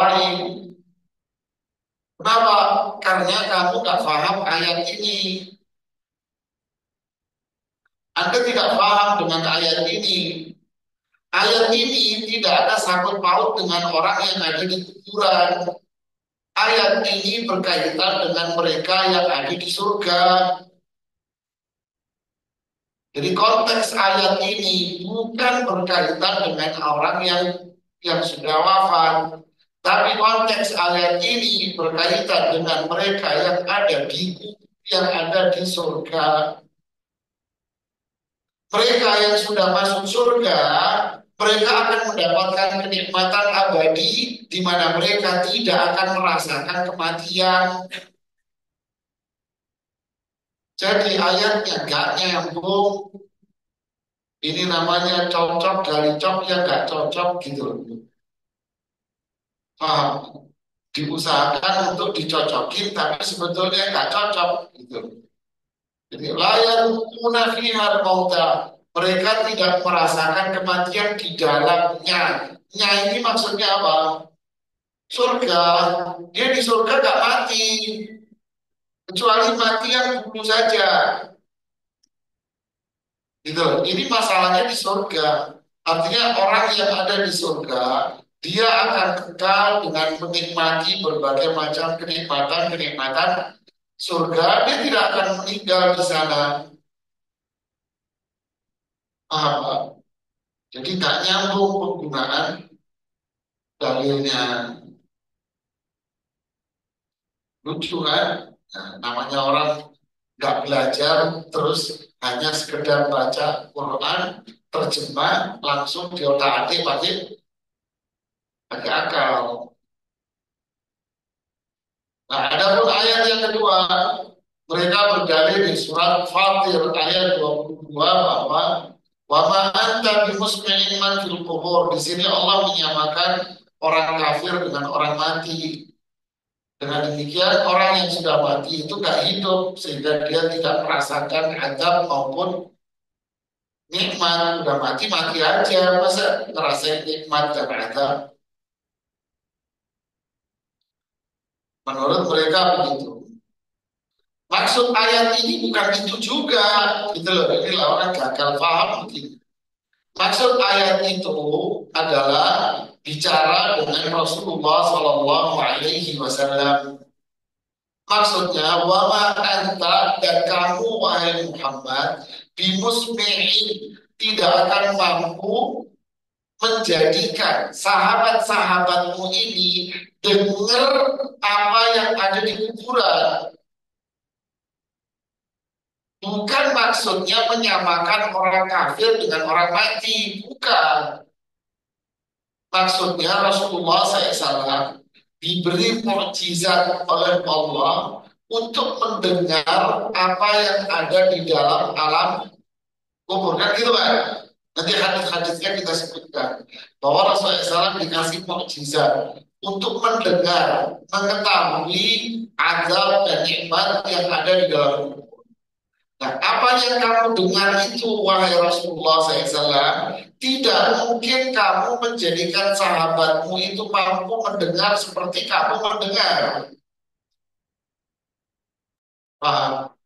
lain. Kenapa? Karena kamu nggak paham ayat ini. Anda tidak paham dengan ayat ini. Ayat ini tidak ada sangkut paut dengan orang yang ada di kuburan. Ayat ini berkaitan dengan mereka yang ada di surga. Jadi konteks ayat ini bukan berkaitan dengan orang yang sudah wafat, tapi konteks ayat ini berkaitan dengan mereka yang ada di surga. Mereka yang sudah masuk surga, mereka akan mendapatkan kenikmatan abadi di mana mereka tidak akan merasakan kematian. Jadi ayatnya gak nyambung. Ini namanya cocok dari cok yang gak cocok gitu. Paham? Diusahakan untuk dicocokin, tapi sebetulnya gak cocok gitu. Jadi layan munafihar mauta. Mereka tidak merasakan kematian di dalamnya. Nya ini maksudnya apa? Surga. Dia di surga gak mati. Kecuali mati yang dulu saja. Gitu. Ini masalahnya di surga. Artinya orang yang ada di surga, dia akan kekal dengan menikmati berbagai macam kenikmatan-kenikmatan surga. Dia tidak akan meninggal di sana. Paham? Jadi nggak nyambung penggunaan dalilnya. Lucu kan? Nah, namanya orang nggak belajar terus hanya sekedar baca Quran terjemah langsung diotak-atik pakai akal. Nah, ada pun ayat yang kedua, mereka berdalil di surat Fatir ayat 22 bahwa wa ma anta bimusmi'in man fil qubur. Di sini Allah menyamakan orang kafir dengan orang mati. Dengan demikian orang yang sudah mati itu gak hidup sehingga dia tidak merasakan azab maupun nikmat. Udah mati mati aja, masa ngerasain nikmat dan azab? Menurut mereka begitu. Maksud ayat ini bukan itu juga, gitu loh. Inilah orang gagal paham mungkin. Maksud ayat itu adalah bicara dengan Rasulullah Shallallahu Alaihi Wasallam. Maksudnya, wama anta dan kamu wahai Muhammad bimusmi'in tidak akan mampu menjadikan sahabat-sahabatmu ini dengar apa yang ada di kuburan. Bukan maksudnya menyamakan orang kafir dengan orang mati, bukan. Maksudnya Rasulullah SAW diberi mukjizat oleh Allah untuk mendengar apa yang ada di dalam alam kubur. Kan gitu kan? Nanti hadis-hadisnya kita sebutkan bahwa Rasulullah SAW dikasih mukjizat untuk mendengar, mengetahui azab dan nikmat yang ada di dalam kubur. Nah, apa yang kamu dengar itu, wahai Rasulullah SAW, tidak mungkin kamu menjadikan sahabatmu itu mampu mendengar seperti kamu mendengar. Paham?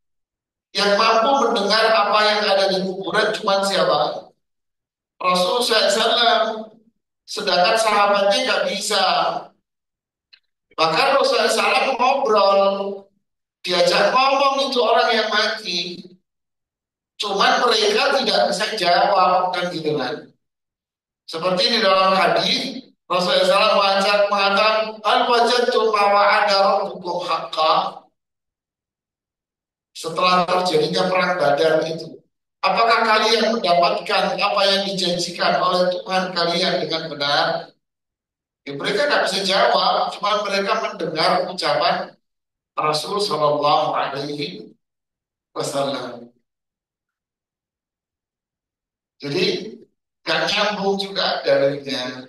Yang mampu mendengar apa yang ada di kuburan cuma siapa? Rasulullah SAW. Sedangkan sahabatnya nggak bisa. Bahkan Rasulullah SAW ngobrol, diajak ngomong itu orang yang mati. Cuman mereka tidak bisa jawab kan gitu kan. Seperti di dalam hadis Rasulullah SAW mengatakan al wajadtu ma wa'ada rabbukum haqqan setelah terjadinya perang Badar itu. Apakah kalian mendapatkan apa yang dijanjikan oleh Tuhan kalian dengan benar? Ya, mereka tidak bisa jawab, cuma mereka mendengar ucapan Rasul Shallallahu Alaihi Wasallam. Jadi gak nyambung juga dalilnya.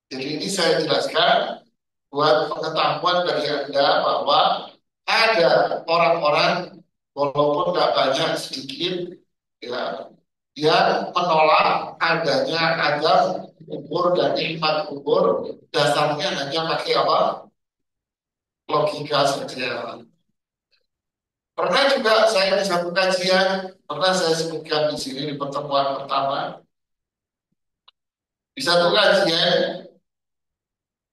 Jadi ini saya jelaskan buat pengetahuan dari Anda bahwa ada orang-orang walaupun tidak banyak sedikit ya yang menolak adanya azab kubur dan nikmat kubur, dasarnya hanya pakai apa? Logika saja. Pernah juga saya di satu kajian, pernah saya sebutkan di sini di pertemuan pertama, di satu kajian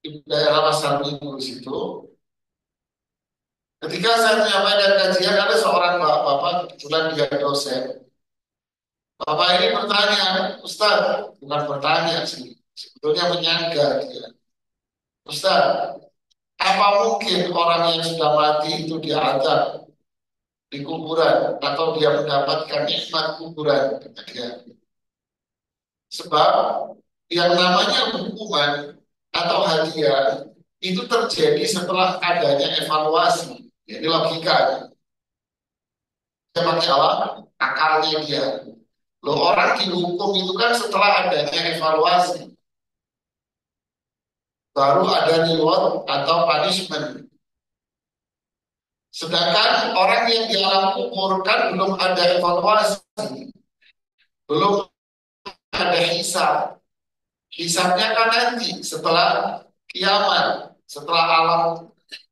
di daerah Pasar Minggu situ, ketika saya menyampaikan kajian, ada seorang bapak, kebetulan dia dosen. Bapak ini bertanya, Ustaz, bukan bertanya sih, sebetulnya menyangga dia. Ustaz, apa mungkin orang yang sudah mati itu diazab di kuburan atau dia mendapatkan nikmat kuburan? Kata dia. Sebab yang namanya hukuman atau hadiah itu terjadi setelah adanya evaluasi. Jadi logika. Dia pakai apa? Akalnya dia. Loh, orang dihukum itu kan setelah adanya evaluasi. Baru ada reward atau punishment. Sedangkan orang yang di alam kubur kan belum ada evaluasi, belum ada hisab. Hisabnya kan nanti setelah kiamat, setelah alam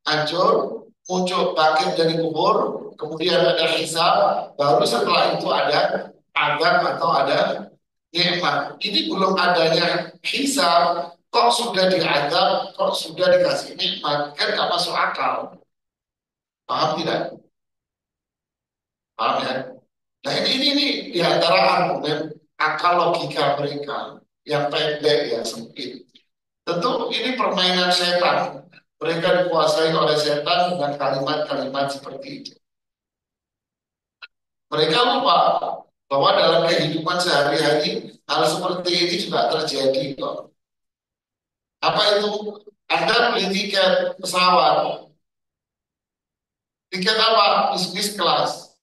hancur, muncul bangkit dari kubur, kemudian ada hisab, baru setelah itu ada azab atau ada nikmat. Ini belum adanya hisab, kok sudah diazab, kok sudah dikasih nikmat, kan gak masuk akal. Paham tidak? Paham ya? Nah ini di antara argumen akal logika mereka yang pendek ya sempit. Tentu ini permainan setan. Mereka dikuasai oleh setan dengan kalimat-kalimat seperti itu. Mereka lupa bahwa dalam kehidupan sehari-hari hal seperti ini juga terjadi kok. Apa itu? Anda beli tiket pesawat. Tiket apa? Bisnis kelas.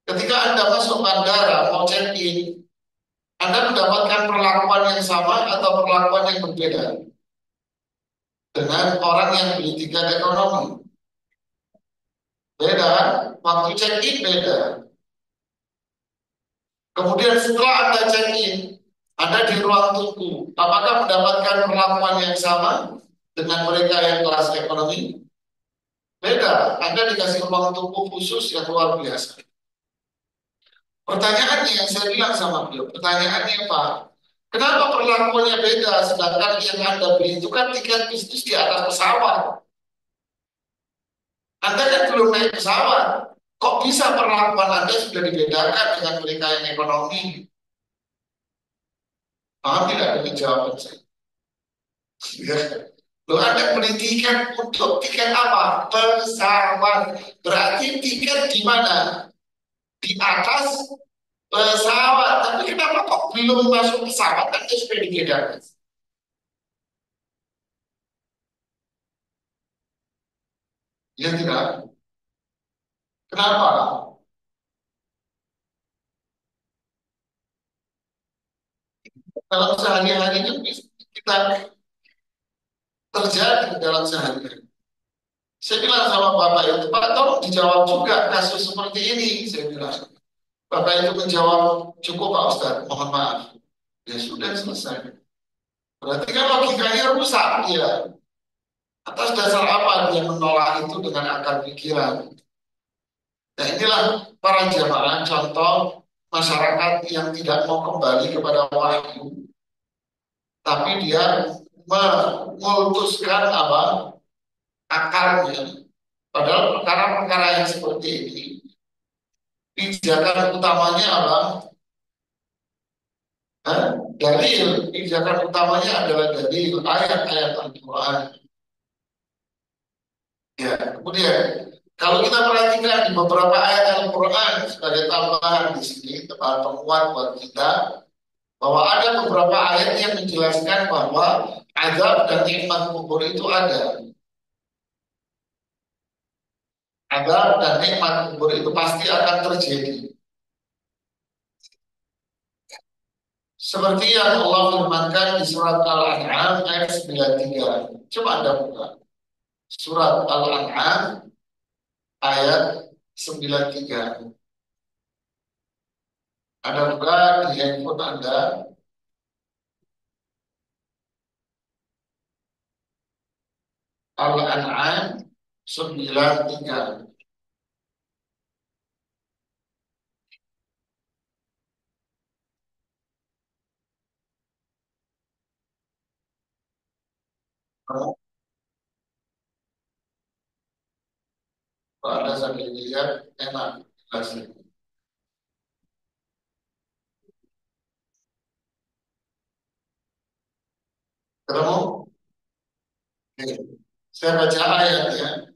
Ketika Anda masuk bandara, mau check-in, Anda mendapatkan perlakuan yang sama atau perlakuan yang berbeda dengan orang yang beli tiket ekonomi. Beda, waktu check-in beda. Kemudian setelah Anda check-in, Anda di ruang tunggu, apakah mendapatkan perlakuan yang sama dengan mereka yang kelas ekonomi? Beda, Anda dikasih ruang tunggu khusus yang luar biasa. Pertanyaannya yang saya bilang sama beliau, pertanyaannya Pak, kenapa perlakuannya beda sedangkan yang Anda beli itu kan tiket bisnis di atas pesawat. Anda kan belum naik pesawat. Kok bisa perlakuan Anda sudah dibedakan dengan mereka yang ekonomi? Paham tidak dengan jawaban saya? Ya. Lo Anda beli tiket untuk tiket apa? Pesawat. Berarti tiket di mana? Di atas pesawat. Tapi kenapa kok belum masuk pesawat? Anda sudah dibedakan. Ya tidak. Kenapa? Dalam sehari-hari itu kita terjadi dalam sehari-hari. Saya bilang sama Bapak itu, Pak, tolong dijawab juga kasus seperti ini. Saya bilang, Bapak itu menjawab, cukup Pak Ustaz, mohon maaf. Ya sudah selesai. Berarti kan logikanya rusak dia. Atas dasar apa dia menolak itu dengan akal pikiran? Nah inilah para jamaah contoh masyarakat yang tidak mau kembali kepada wahyu, tapi dia mengultuskan apa akalnya. Padahal perkara-perkara yang seperti ini, pijakan utamanya apa? Hah? Dalil, pijakan utamanya adalah dalil ayat-ayat Al-Quran. Ya, kemudian kalau kita perhatikan di beberapa ayat Al-Quran sebagai tambahan di sini, tempat penguat buat kita, bahwa ada beberapa ayat yang menjelaskan bahwa azab dan nikmat kubur itu ada. Azab dan nikmat kubur itu pasti akan terjadi. Seperti yang Allah firmankan di surat Al-An'am ayat 93. Coba Anda buka. Surat Al-An'am ayat 93. Ada juga di handphone Anda Al-An'am 93. Kalau Anda sambil lihat enak jelasnya. Ketemu? Oke. Saya baca ayatnya.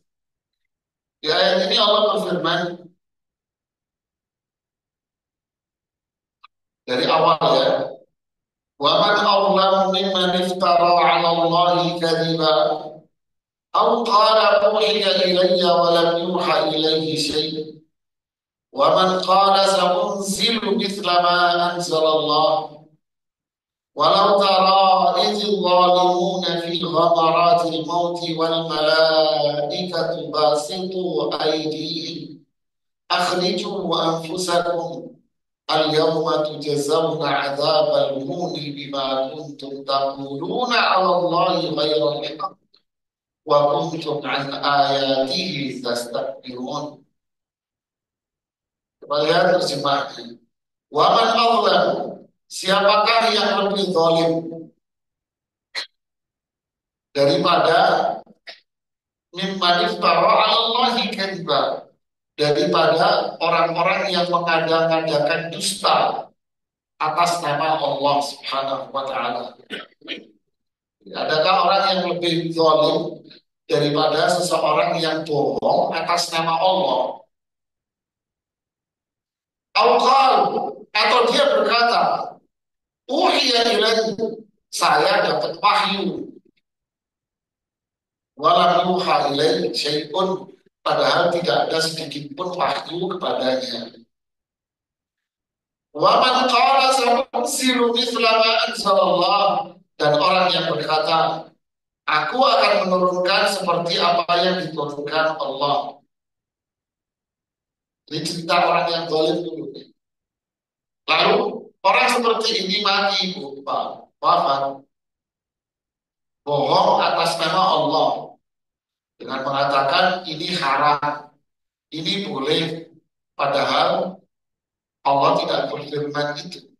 Di ayat ini Allah berfirman dari awal ya. Wa man awlamu mimman iftara 'ala Allahi kadhiba aw qala uhiya ilayya wa lam yuha ilayhi syai'. Wa man qala samunzilu mithla ma anzala Allah. ولو ترى إذ الظالمون في غمرات الموت والملائكة باسطوا أيديهم أخرجوا أنفسكم اليوم تجزون عذاب الهون بما كنتم تقولون على الله غير الحق وكنتم عن آياته تستكبرون. Kita lihat terjemahnya. Waman Allah, siapakah yang lebih zalim daripada mimman iftara 'ala Allahi kadziba, daripada orang-orang yang mengada-ngadakan dusta atas nama Allah Subhanahu wa taala. Adakah orang yang lebih zalim daripada seseorang yang bohong atas nama Allah? Al-Qal, atau dia berkata, uhiya ilaihi, saya dapat wahyu, walam yuha ilaihi syai'un, padahal tidak ada sedikit pun wahyu kepadanya. Wa man qala sanunzilu mithla ma anzalallah, dan orang yang berkata, aku akan menurunkan seperti apa yang diturunkan Allah. Ini cerita orang yang zalim dulu. Lalu orang seperti ini mati, lupa, wafat, bohong atas nama Allah dengan mengatakan ini haram, ini boleh, padahal Allah tidak berfirman itu.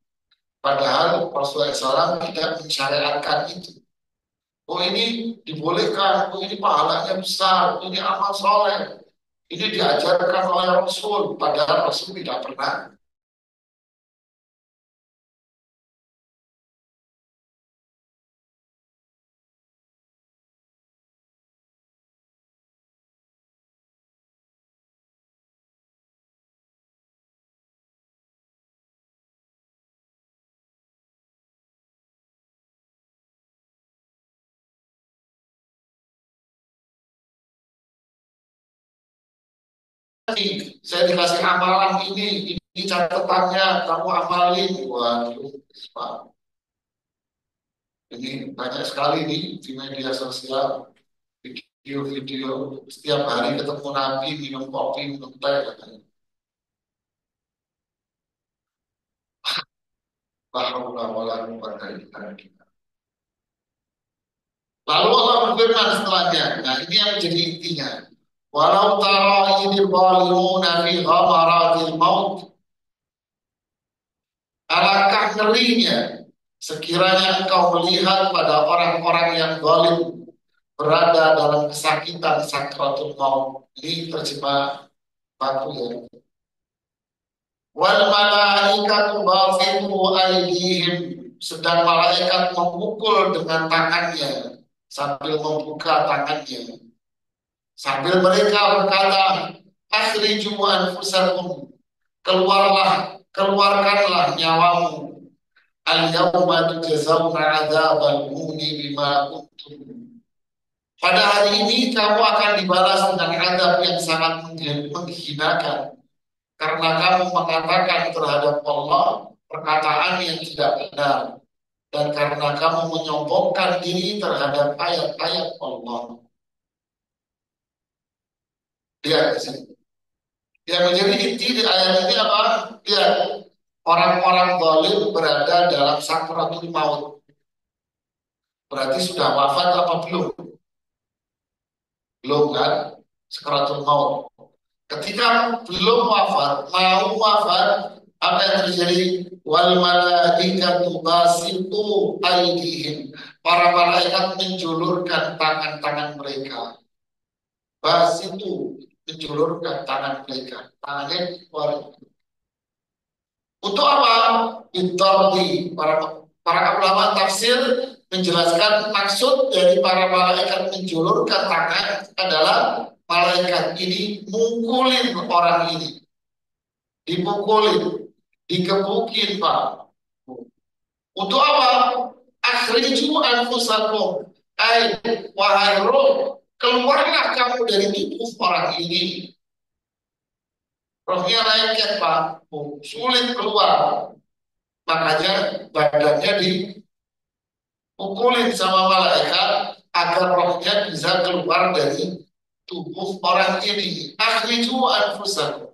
Padahal Rasulullah SAW tidak mensyariatkan itu. Oh ini dibolehkan, oh ini pahalanya besar, ini amal soleh, ini diajarkan oleh Rasul, padahal Rasul tidak pernah. Saya dikasih amalan ini catatannya, kamu amalin. Waduh, Pak. Ini banyak sekali nih di media sosial, video-video setiap hari ketemu Nabi, minum kopi, minum teh, katanya. La haula wala quwwata illa billah. Lalu Allah berfirman setelahnya. Nah, ini yang menjadi intinya. Walau tara idil zalimuna fi ghamaratil maut. Alangkah ngerinya sekiranya engkau melihat pada orang-orang yang zalim berada dalam kesakitan sakratul maut. Ini terjemah baku ya. Wal malaikatu basitu aydihim, sedang malaikat memukul dengan tangannya sambil membuka tangannya. Sambil mereka berkata, akhriju anfusakum, keluarkanlah nyawamu. Al-yawma tujzauna 'adzabal huni bima kuntum. Pada hari ini kamu akan dibalas dengan azab yang sangat menghinakan karena kamu mengatakan terhadap Allah perkataan yang tidak benar dan karena kamu menyombongkan diri terhadap ayat-ayat Allah. Lihat di sini. Yang menjadi inti di ayat ini apa? Lihat. orang-orang zalim berada dalam sakratul maut. Berarti sudah wafat apa belum? Belum kan? Sakratul maut. Ketika belum wafat, mau wafat, apa yang terjadi? Wal malaikatu basitu aydihim. Para malaikat menjulurkan tangan-tangan mereka. Basitu menjulurkan tangan mereka. Tangannya keluar. Untuk apa? Bitardi. Para ulama tafsir menjelaskan maksud dari para malaikat menjulurkan tangan adalah malaikat ini mukulin orang ini, dipukulin, dikebukin, Pak. Untuk apa? Akhriju anfusakum. Hai, wahai roh, keluarlah kamu dari tubuh orang ini. Rohnya lengket, Pak. Sulit keluar. Makanya badannya dipukulin sama malaikat agar rohnya bisa keluar dari tubuh orang ini. Akhriju anfusakum.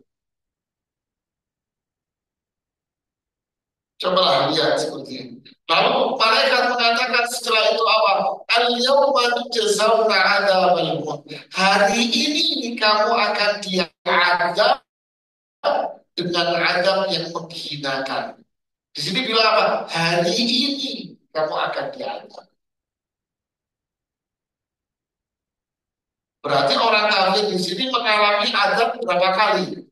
Cobalah lihat seperti ini. Lalu malaikat mengatakan setelah itu apa? Al-yawma tujzauna adzabal maut. Hari ini kamu akan diazab dengan azab yang menghinakan. Di sini bilang apa? Hari ini kamu akan diazab. Berarti orang kafir di sini mengalami azab berapa kali?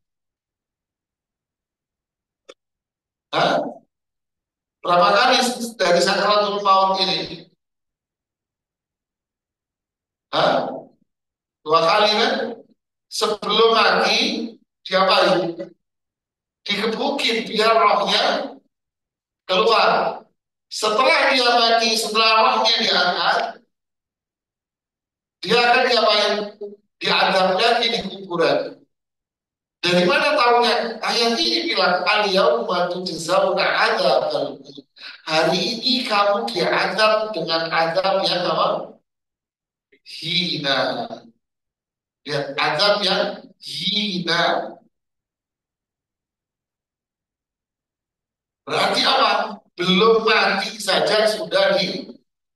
Hah? Berapa kali dari sakratul maut ini? Hah? Dua kali kan? Sebelum mati diapain? Dikebukin biar rohnya keluar. Setelah dia mati, setelah rohnya diangkat, dia akan diapain? Diadab lagi di kuburan. Dari mana tahunya? Ayat ini bilang al-yauma tujzauna adzabal maut. Hari ini kamu diadab dengan adab yang apa? Hina. Ya, adab yang hina. Berarti apa? Belum mati saja sudah diadab.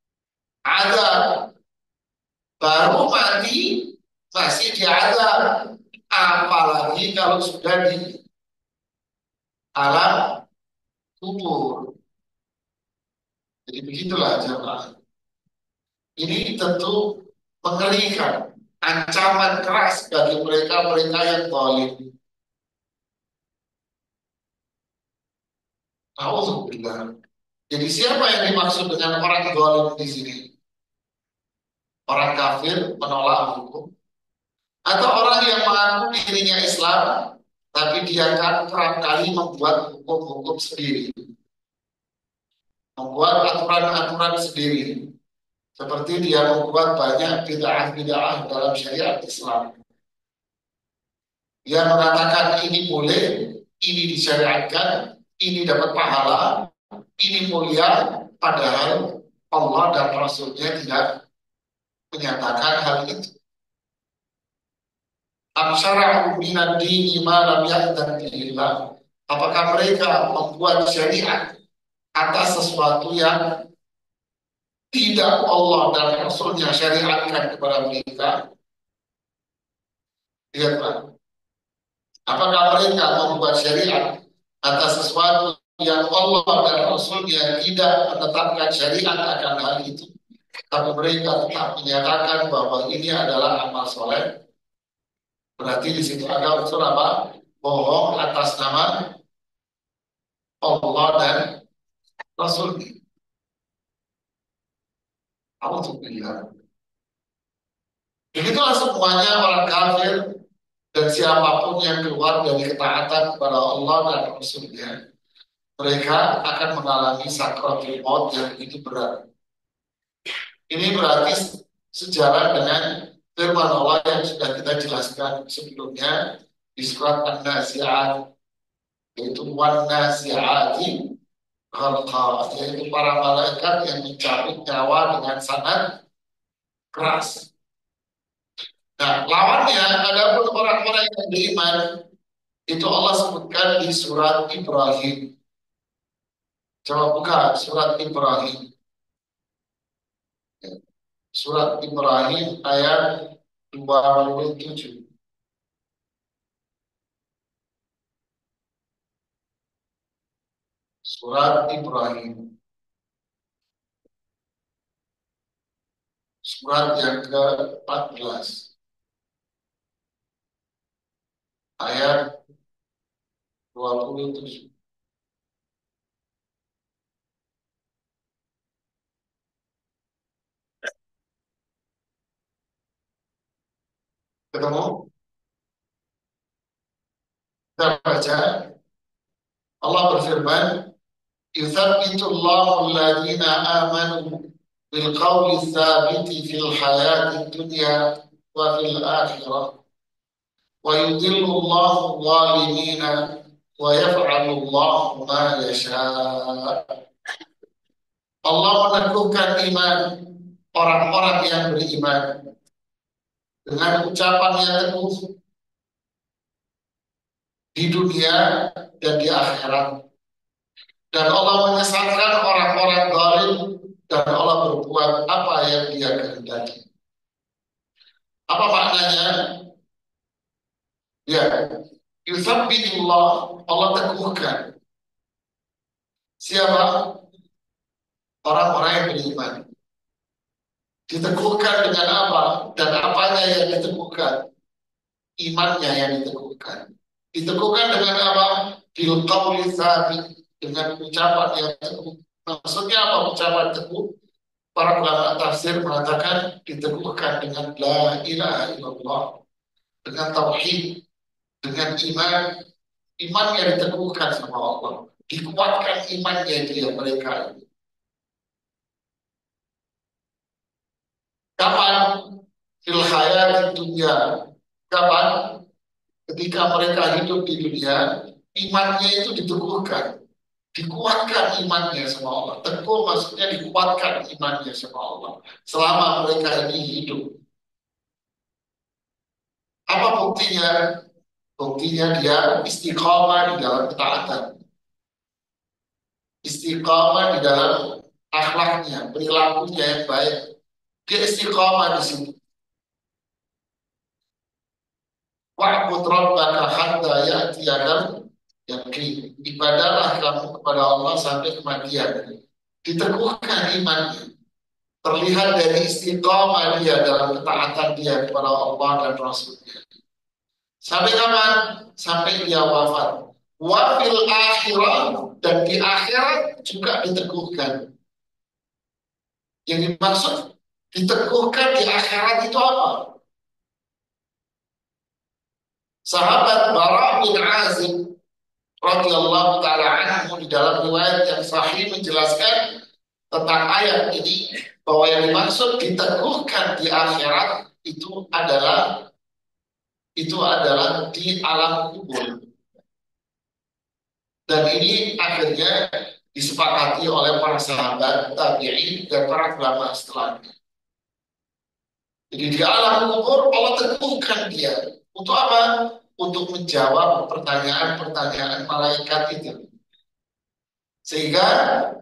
Baru mati masih diadab. Apalagi kalau sudah di alam kubur. Jadi begitulah jemaah. Ini tentu mengerikan, ancaman keras bagi mereka-mereka yang zalim. Alhamdulillah. Jadi siapa yang dimaksud dengan orang zalim di sini? Orang kafir menolak hukum atau orang yang mengaku dirinya Islam tapi dia kan kerap kali membuat hukum-hukum sendiri, membuat aturan-aturan sendiri. Seperti dia membuat banyak bid'ah-bid'ah dalam syariat Islam. Dia mengatakan ini boleh, ini disyariatkan, ini dapat pahala, ini mulia, padahal Allah dan Rasulnya tidak menyatakan hal itu. Amsyara'u minad dini ma lam ya'dzan bihi Allah. Apakah mereka membuat syariat atas sesuatu yang tidak Allah dan Rasulnya syariatkan kepada mereka? Lihatlah. Apakah mereka membuat syariat atas sesuatu yang Allah dan Rasulnya tidak menetapkan syariat akan hal itu? Tapi mereka tetap menyatakan bahwa ini adalah amal soleh. Berarti di situ ada unsur apa? Bohong atas nama Allah dan Rasulnya. Alhamdulillah. Begitulah semuanya orang kafir dan siapapun yang keluar dari ketaatan kepada Allah dan Rasulnya. Mereka akan mengalami sakratul maut yang begitu berat. Ini berarti sejalan dengan firman Allah yang sudah kita jelaskan sebelumnya di surat An-Nazi'at, yaitu wan-nazi'ati ghalqa, yaitu para malaikat yang mencabut nyawa dengan sangat keras. Nah, lawannya ada pun orang-orang yang beriman, itu Allah sebutkan di surat Ibrahim. Coba buka surat Ibrahim. Surat Ibrahim ayat 27. Surat Ibrahim. Surat yang ke-14. Ayat 27. Ketemu? Kita baca. Allah berfirman, "Yuthabbitu Allahu alladhina amanu bil qawli tsabiti fil hayati dunya wa fil akhirah wa yudhillu Allahu adh-dhalimina wa yaf'alu Allahu ma yasha'." Allah meneguhkan iman orang-orang yang beriman dengan ucapan yang teguh di dunia dan di akhirat. Dan Allah menyesatkan orang-orang zalim dan Allah berbuat apa yang Dia kehendaki. Apa maknanya? Ya, yuthabbitullah, Allah teguhkan. Siapa? Orang-orang yang beriman. Diteguhkan dengan apa? Dan apanya yang diteguhkan? Imannya yang diteguhkan. Diteguhkan dengan apa? Bil qawli tsabit, dengan ucapan yang teguh. Maksudnya apa ucapan teguh? Para ulama tafsir mengatakan diteguhkan dengan la ilaha illallah, dengan tauhid, dengan iman. Iman yang diteguhkan sama Allah, dikuatkan imannya dia mereka. Kapan? Fil hayati dunya. Kapan? Ketika mereka hidup di dunia, imannya itu diteguhkan, dikuatkan imannya sama Allah. Teguh maksudnya dikuatkan imannya sama Allah selama mereka ini hidup. Apa buktinya? Buktinya dia istiqamah di dalam ketaatan, istiqamah di dalam akhlaknya, perilakunya yang baik. Dia istiqamah di situ. Wa'bud rabbaka hatta ya'tiyakal yaqin. Ibadahlah kamu kepada Allah sampai kematian. Diteguhkan imannya. Terlihat dari istiqamah dia dalam ketaatan dia kepada Allah dan Rasulnya. Sampai kapan? Sampai dia wafat. Wafil akhirat, dan di akhirat juga diteguhkan. Yang dimaksud diteguhkan di akhirat itu apa? Sahabat Bara bin Azib radhiyallahu taala anhu di dalam riwayat yang sahih menjelaskan tentang ayat ini bahwa yang dimaksud diteguhkan di akhirat itu adalah di alam kubur. Dan ini akhirnya disepakati oleh para sahabat, tabi'in, dan para ulama setelahnya. Jadi di alam kubur Allah teguhkan dia. Untuk apa? Untuk menjawab pertanyaan-pertanyaan malaikat itu. Sehingga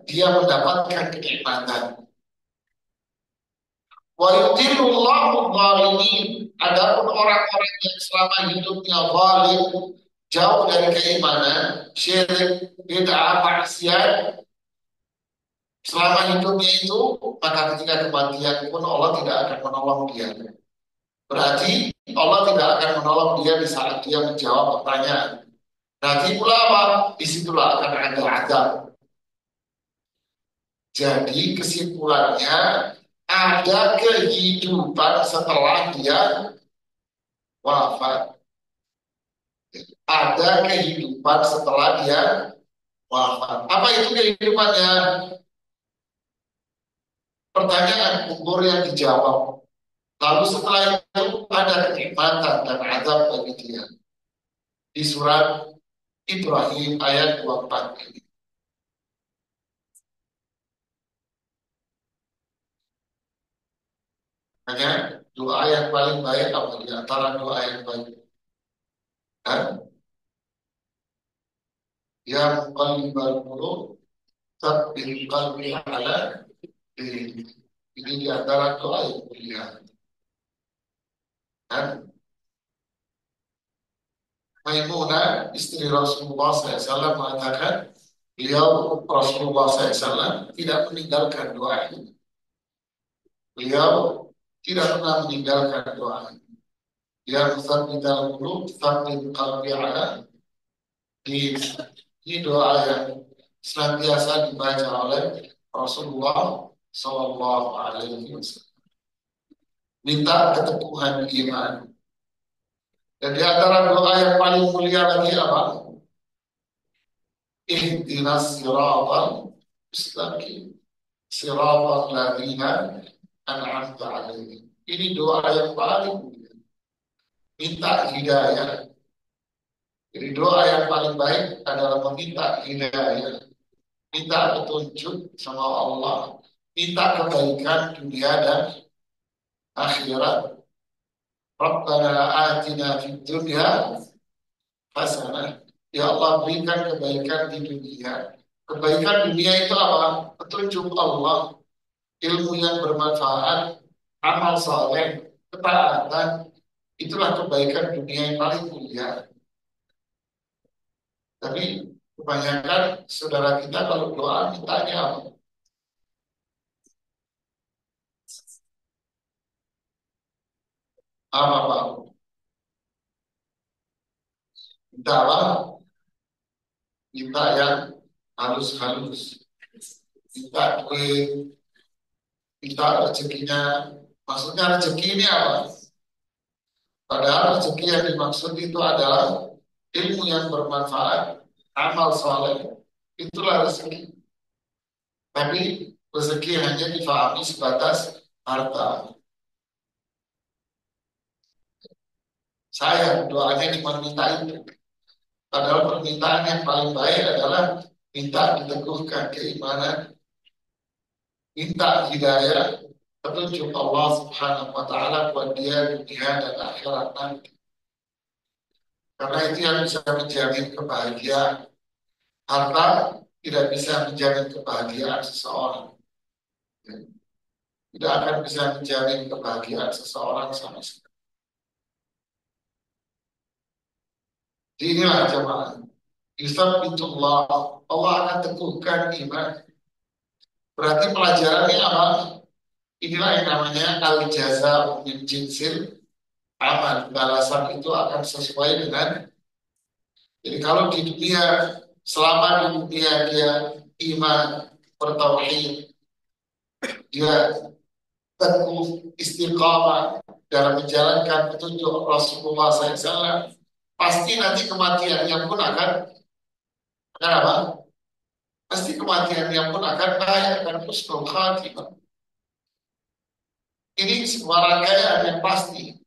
dia mendapatkan kenikmatan. Wa yudhillullahu dzalimin. Adapun orang-orang yang selama hidupnya zalim, jauh dari keimanan, syirik, bid'ah, maksiat, selama hidupnya itu, maka ketika kematian pun Allah tidak akan menolong dia. Berarti Allah tidak akan menolong dia di saat dia menjawab pertanyaan. Berarti pula apa? Disitulah akan ada azab. Jadi kesimpulannya ada kehidupan setelah dia wafat. Ada kehidupan setelah dia wafat. Apa itu kehidupannya? Pertanyaan kubur yang dijawab. Lalu setelah itu ada kenikmatan dan azab bagi dia. Di surat Ibrahim ayat 24 ini. Hanya doa yang paling baik apa di antara doa yang baik? Dan yang paling baik Sabbil qalbi ala din. Ini di antara doa yang mulia. Dan Maimunah istri Rasulullah SAW mengatakan beliau Rasulullah SAW tidak meninggalkan doa ini. Beliau tidak pernah meninggalkan doa ini. Dia musabbital qulub, tsabbit qalbi ala din. Ini doa yang senantiasa dibaca oleh Rasulullah Sallallahu Alaihi Wasallam. Minta keteguhan iman. Dan di antara doa yang paling mulia lagi apa? Ihdinas siratal mustaqim. Siratal ladzina an'amta alaihim. Ini doa yang paling mulia. Minta hidayah. Jadi doa yang paling baik adalah meminta hidayah. Minta petunjuk sama Allah. Minta kebaikan dunia dan akhirat. Rabbana atina fid dunya hasanah. Ya Allah berikan kebaikan di dunia. Kebaikan dunia itu apa? Petunjuk Allah, ilmu yang bermanfaat, amal saleh, ketaatan. Itulah kebaikan dunia yang paling mulia. Tapi kebanyakan saudara kita kalau doa mintanya apa? Apa? Minta apa? Minta yang halus-halus. Minta duit, minta rezekinya. Maksudnya rezeki ini apa? Padahal rezeki yang dimaksud itu adalah ilmu yang bermanfaat, amal soleh. Itulah rezeki. Tapi rezeki hanya difahami sebatas harta. Saya doanya cuma minta itu. Padahal permintaan yang paling baik adalah minta diteguhkan keimanan, minta hidayah, petunjuk Allah Subhanahu wa taala buat dia dunia dan akhirat nanti. Karena itu yang bisa menjamin kebahagiaan. Harta tidak bisa menjamin kebahagiaan seseorang. Tidak akan bisa menjamin kebahagiaan seseorang sama sekali. Inilah jemaah. Yusabitullah. Allah akan teguhkan iman. Berarti pelajarannya apa? Inilah yang namanya al-jaza min jinsil amal. Balasan itu akan sesuai dengan. Jadi kalau di dunia, selama di dunia dia iman, bertauhid, dia teguh istiqamah dalam menjalankan petunjuk Rasulullah SAW, pasti nanti kematiannya pun akan apa? Pasti kematiannya pun akan baik, akan husnul khatimah. Ini sebuah rangkaian yang pasti.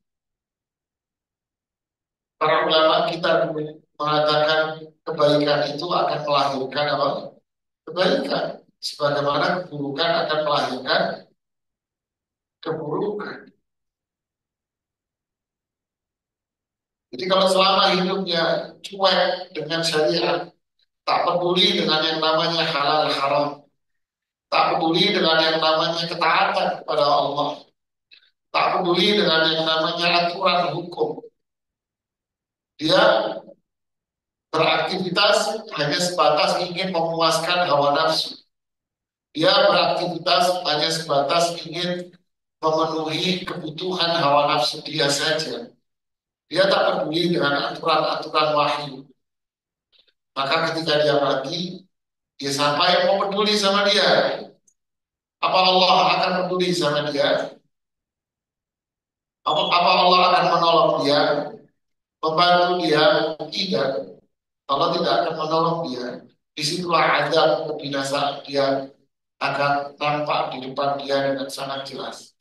Para ulama kita mengatakan kebaikan itu akan melahirkan apa? Kebaikan. Sebagaimana keburukan akan melahirkan keburukan. Jadi kalau selama hidupnya cuek dengan syariat, tak peduli dengan yang namanya halal haram, tak peduli dengan yang namanya ketaatan kepada Allah, tak peduli dengan yang namanya aturan hukum, dia beraktivitas hanya sebatas ingin memuaskan hawa nafsu. Dia beraktivitas hanya sebatas ingin memenuhi kebutuhan hawa nafsu dia saja. Dia tak peduli dengan aturan-aturan wahyu. Maka ketika dia mati, dia siapa yang mau peduli sama dia? Apa Allah akan peduli sama dia? Apa Allah akan menolong dia? Membantu dia? Tidak. Allah tidak akan menolong dia. Disitulah azab kebinasaan dia akan nampak di depan dia dengan sangat jelas.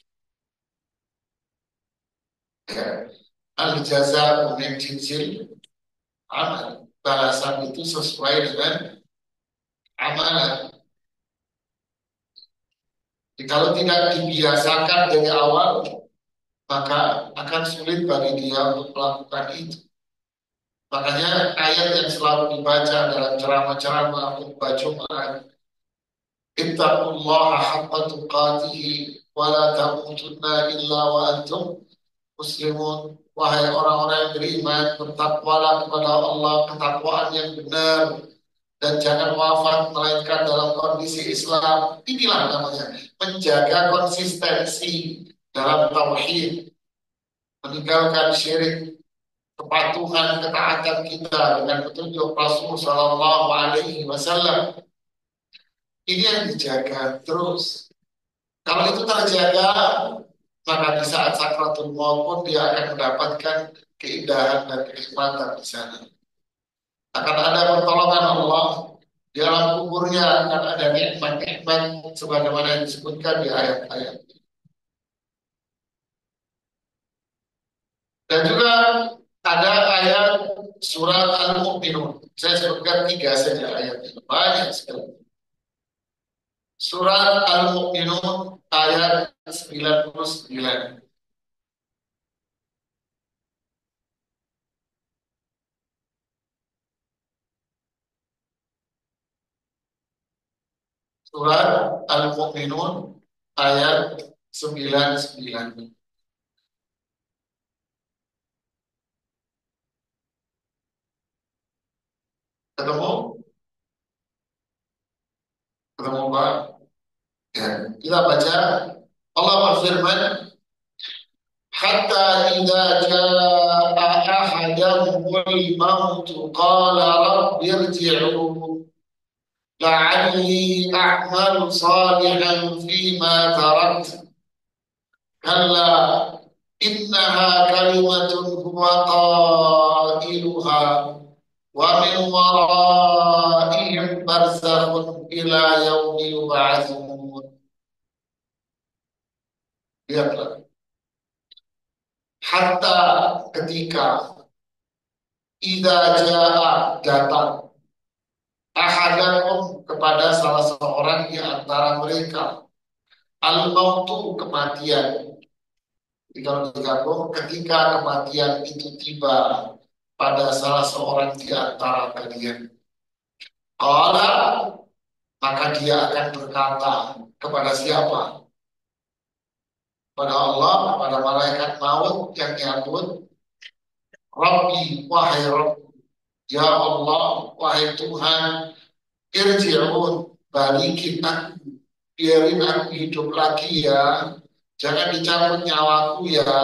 Ya. Al-jaza min jinsil amal. Balasan itu sesuai dengan amalan. Jadi kalau tidak dibiasakan dari awal, maka akan sulit bagi dia untuk melakukan itu. Makanya ayat yang selalu dibaca dalam ceramah-ceramah khutbah Jumat Ittaqullaha haqqa tuqatihi wa la tamutunna illa wa antum muslimun. Wahai orang-orang yang beriman, bertakwalah kepada Allah ketakwaan yang benar dan jangan wafat melainkan dalam kondisi Islam. Inilah namanya menjaga konsistensi dalam tauhid, meninggalkan syirik, kepatuhan, ketaatan kita dengan petunjuk Rasul Sallallahu Alaihi Wasallam. Ini yang dijaga terus. Kalau itu terjaga, maka di saat sakratul maut pun dia akan mendapatkan keindahan dan kenikmatan di sana. Akan ada pertolongan Allah di dalam kuburnya, akan ada nikmat-nikmat sebagaimana yang disebutkan di ayat-ayat. Dan juga ada ayat surat Al-Mu'minun. Saya sebutkan tiga saja ayatnya. Banyak sekali. Surat Al-Mu'minun ayat 99. Surat Al-Mu'minun ayat 99. Ketemu? Ketemu Pak? Ya. Kita baca. Allah berfirman, Hatta idza jaa ahadahumul maut qala rabbi irji'un la'alli a'malu salihan fima tarakt kalla innaha kalimatun huwa qailuha wa min waraihim barzakhun ila yaumi yub'atsun. Lihatlah, hatta ketika idza jaa datang ahadakum kepada salah seorang di antara mereka al-mautu kematian. Jadi kalau digabung, ketika kematian itu tiba pada salah seorang di antara kalian, qala, maka dia akan berkata kepada siapa? Pada Allah, pada malaikat maut yang nyambut, Rabbi, wahai Rabbi, ya Allah, wahai Tuhan, irji'un, balikin aku, biarin aku hidup lagi ya, jangan dicabut nyawaku ya.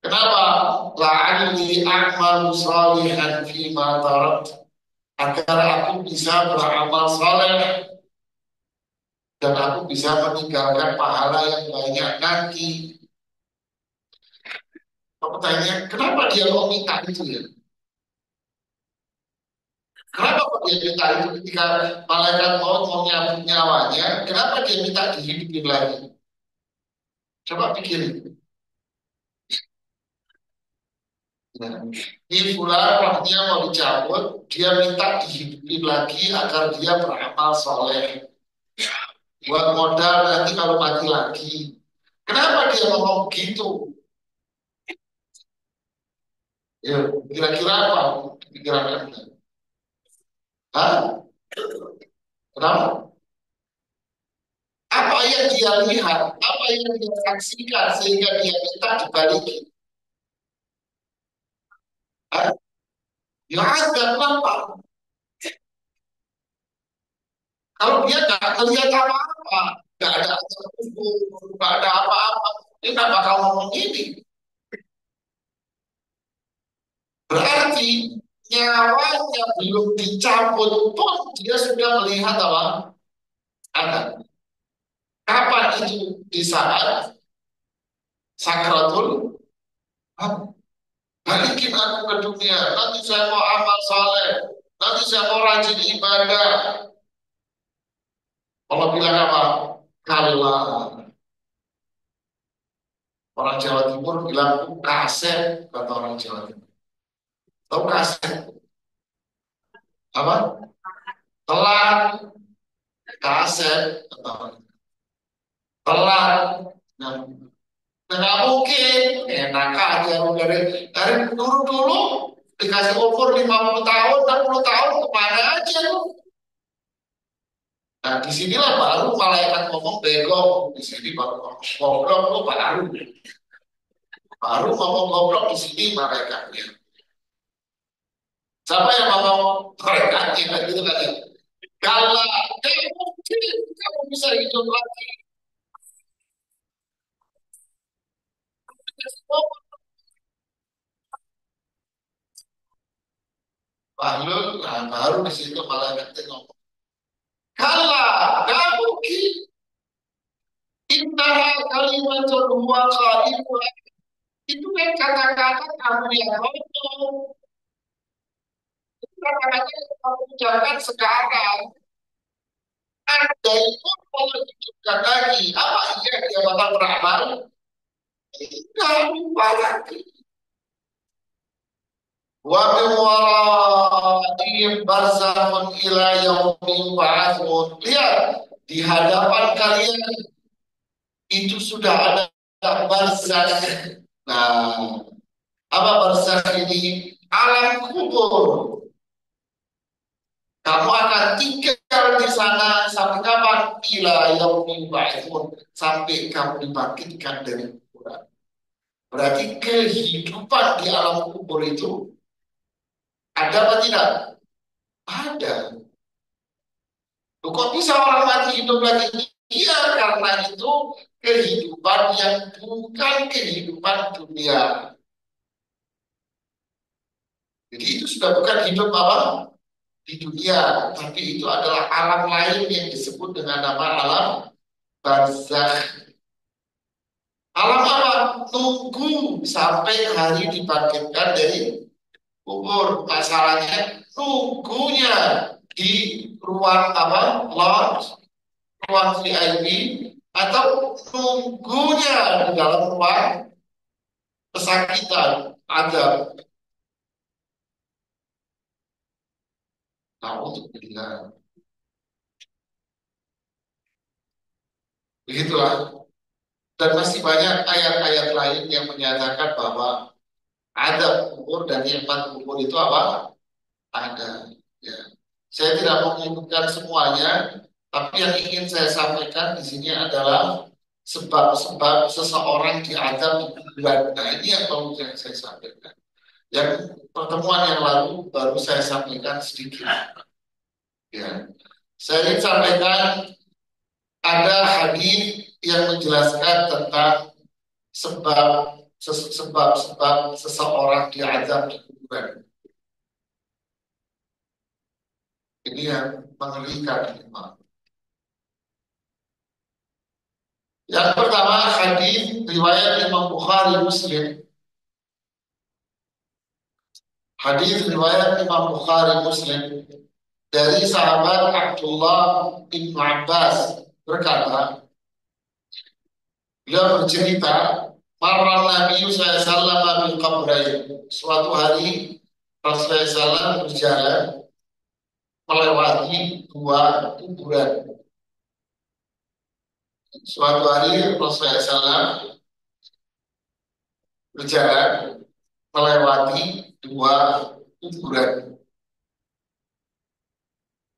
Kenapa? La'alli a'malu salihan fima tarat, agar aku bisa beramal saleh dan aku bisa meninggalkan pahala yang banyak nanti. Pertanyaannya, kenapa dia mau minta itu ya? Kenapa kok dia minta itu ketika malaikat maut mau nyambut nyawanya? Kenapa dia minta dihidupin lagi? Coba pikirin. Nah, ini fulan rohnya mau dicabut, dia minta dihidupin lagi agar dia beramal soleh. Buat modal nanti kalau mati lagi. Kenapa dia ngomong begitu? Ya, kira-kira apa pikiran Anda? Hah? Kenapa? Apa yang dia lihat, apa yang dia saksikan sehingga dia minta dibalikin? Hah? Ya ada kenapa? Kalau dia nggak lihat apa-apa, nggak ada hukum, nggak ada apa-apa, dia nggak bakal ngomong ini. Berarti nyawanya belum dicabut pun dia sudah melihat apa? Ada. Kapan itu? Di saat sakratul maut. Balikin aku ke dunia. Nanti saya mau amal soleh. Nanti saya mau rajin ibadah. Allah bilang apa? Kalla. Orang Jawa Timur bilang kaset, kata orang Jawa Timur. Tahu kaset? Apa? Telat, kaset, kata orang. Telat. Nah, nggak mungkin. Enak aja dari dulu dikasih umur 50 tahun, 60 tahun kemana aja lu? Nah, disinilah baru malaikat ngomong bego, di sini baru ngomong goblok, lo baru ngomong goblok di sini malaikatnya. Siapa yang ngomong malaikatnya kan gitu kan ya? Kalau tidak mungkin kamu bisa hidup lagi. Baru di situ malaikatnya ngomong. Kalah, tidak mungkin. Innaha kalimatun huwa qailuha. Itu kan kata-kata kamu yang ngomong. Itu kata-kata yang kamu ucapkan sekarang. Anda itu kalau hidupkan lagi, apa iya dia bakal beramal? Tidak lupa lagi. Wa min waraihim barzakhun ila yaumi yub'atsun. Lihat, di hadapan kalian itu sudah ada barzakh. Nah, apa barzakh ini? Alam kubur. Kamu akan tinggal di sana sampai kapan? Ila yaumi yub'atsun. Sampai kamu dibangkitkan dari kuburan. Berarti kehidupan di alam kubur itu ada apa tidak? Ada. Loh, kok bisa orang mati hidup lagi? Iya, karena itu kehidupan yang bukan kehidupan dunia. Jadi itu sudah bukan hidup apa? Di dunia, tapi itu adalah alam lain yang disebut dengan nama alam barzakh. Alam apa? Tunggu sampai hari dibangkitkan dari kubur. Masalahnya tunggunya di ruang apa? Lodge, ruang VIP, atau tunggunya di dalam ruang pesakitan ada. Nah, untuk bilang begitulah. Dan masih banyak ayat-ayat lain yang menyatakan bahwa ada kubur dan nikmat kubur itu apa? Ada. Ya. Saya tidak mau menyebutkan semuanya, tapi yang ingin saya sampaikan di sini adalah sebab-sebab seseorang diadab di kuburan. Nah, ini yang perlu saya sampaikan. Yang pertemuan yang lalu baru saya sampaikan sedikit. Ya. Saya ingin sampaikan ada hadis yang menjelaskan tentang sebab-sebab seseorang diazab di kuburan. Ini yang mengerikan. Yang pertama hadis riwayat Imam Bukhari Muslim. Hadis riwayat Imam Bukhari Muslim dari sahabat Abdullah bin Abbas berkata, beliau bercerita, marra Nabi sallallahu bil qabrain. Suatu hari Rasulullah SAW berjalan melewati dua kuburan. Suatu hari Rasulullah SAW berjalan melewati dua kuburan.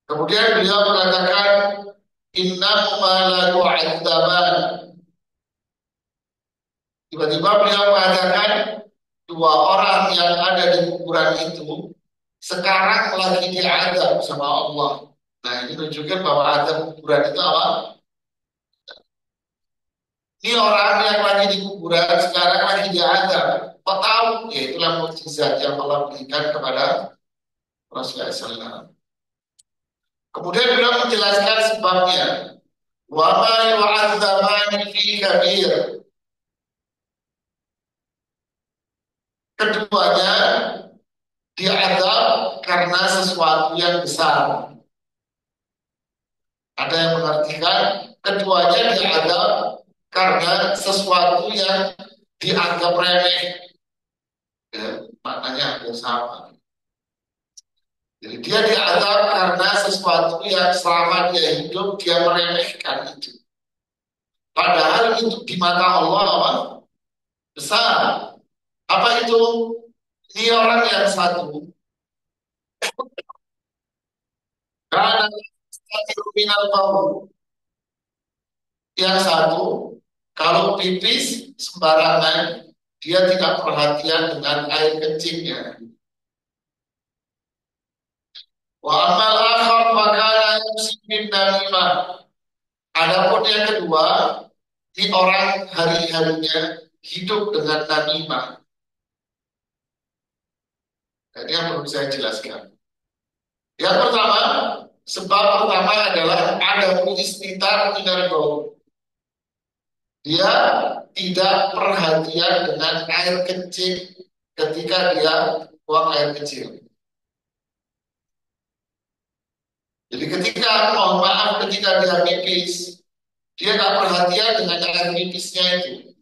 Kemudian beliau mengatakan, innahuma la yu'adzaban. Tiba-tiba beliau mengatakan, dua orang yang ada di kuburan itu sekarang lagi diadab sama Allah. Nah, ini menunjukkan bahwa adab kuburan itu apa? Ini orang yang lagi di kuburan sekarang lagi diadab. Kok tahu? Ya itulah mukjizat yang Allah berikan kepada Rasulullah SAW. Kemudian beliau menjelaskan sebabnya. Wa ma yu'adzabani fi kabir. Keduanya diadab karena sesuatu yang besar. Ada yang mengartikan keduanya diadab karena sesuatu yang dianggap remeh. Ya, maknanya hampir sama. Jadi dia diadab karena sesuatu yang selama dia hidup dia meremehkan itu. Padahal itu di mata Allah apa? Besar. Apa itu? Ini orang yang satu karena minal bau. Yang satu, kalau pipis sembarangan, dia tidak perhatian dengan air kencingnya. Wa amal akhar fakana yusibin namimah. Adapun yang kedua, di orang hari-harinya hidup dengan namimah. Ini yang perlu saya jelaskan. Yang pertama, sebab pertama adalah ada istitar minal bau. Dia tidak perhatian dengan air kecil ketika dia buang air kecil. Jadi ketika, mohon maaf, ketika dia pipis, dia nggak perhatian dengan air pipisnya itu.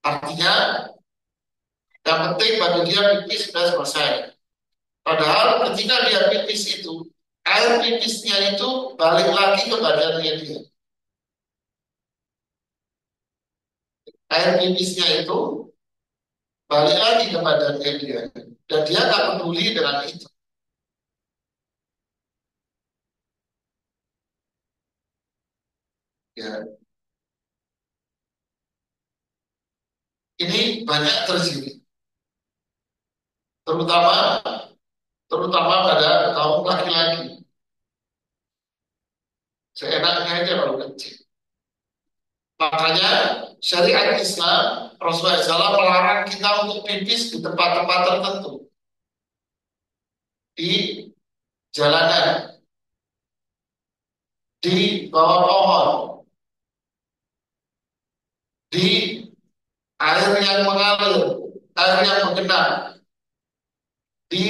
Artinya, yang penting bagi dia pipis sudah selesai. Padahal ketika dia pipis itu, air pipisnya itu balik lagi ke badannya dia. Air pipisnya itu balik lagi ke badannya dia. Dan dia tak peduli dengan itu. Ya, ini banyak terjadi, terutama terutama pada kaum laki-laki. Seenaknya aja kalau kecil. Makanya syariat Islam, Rasulullah SAW melarang kita untuk pipis di tempat-tempat tertentu, di jalanan, di bawah pohon, di air yang mengalir, air yang menggenang, di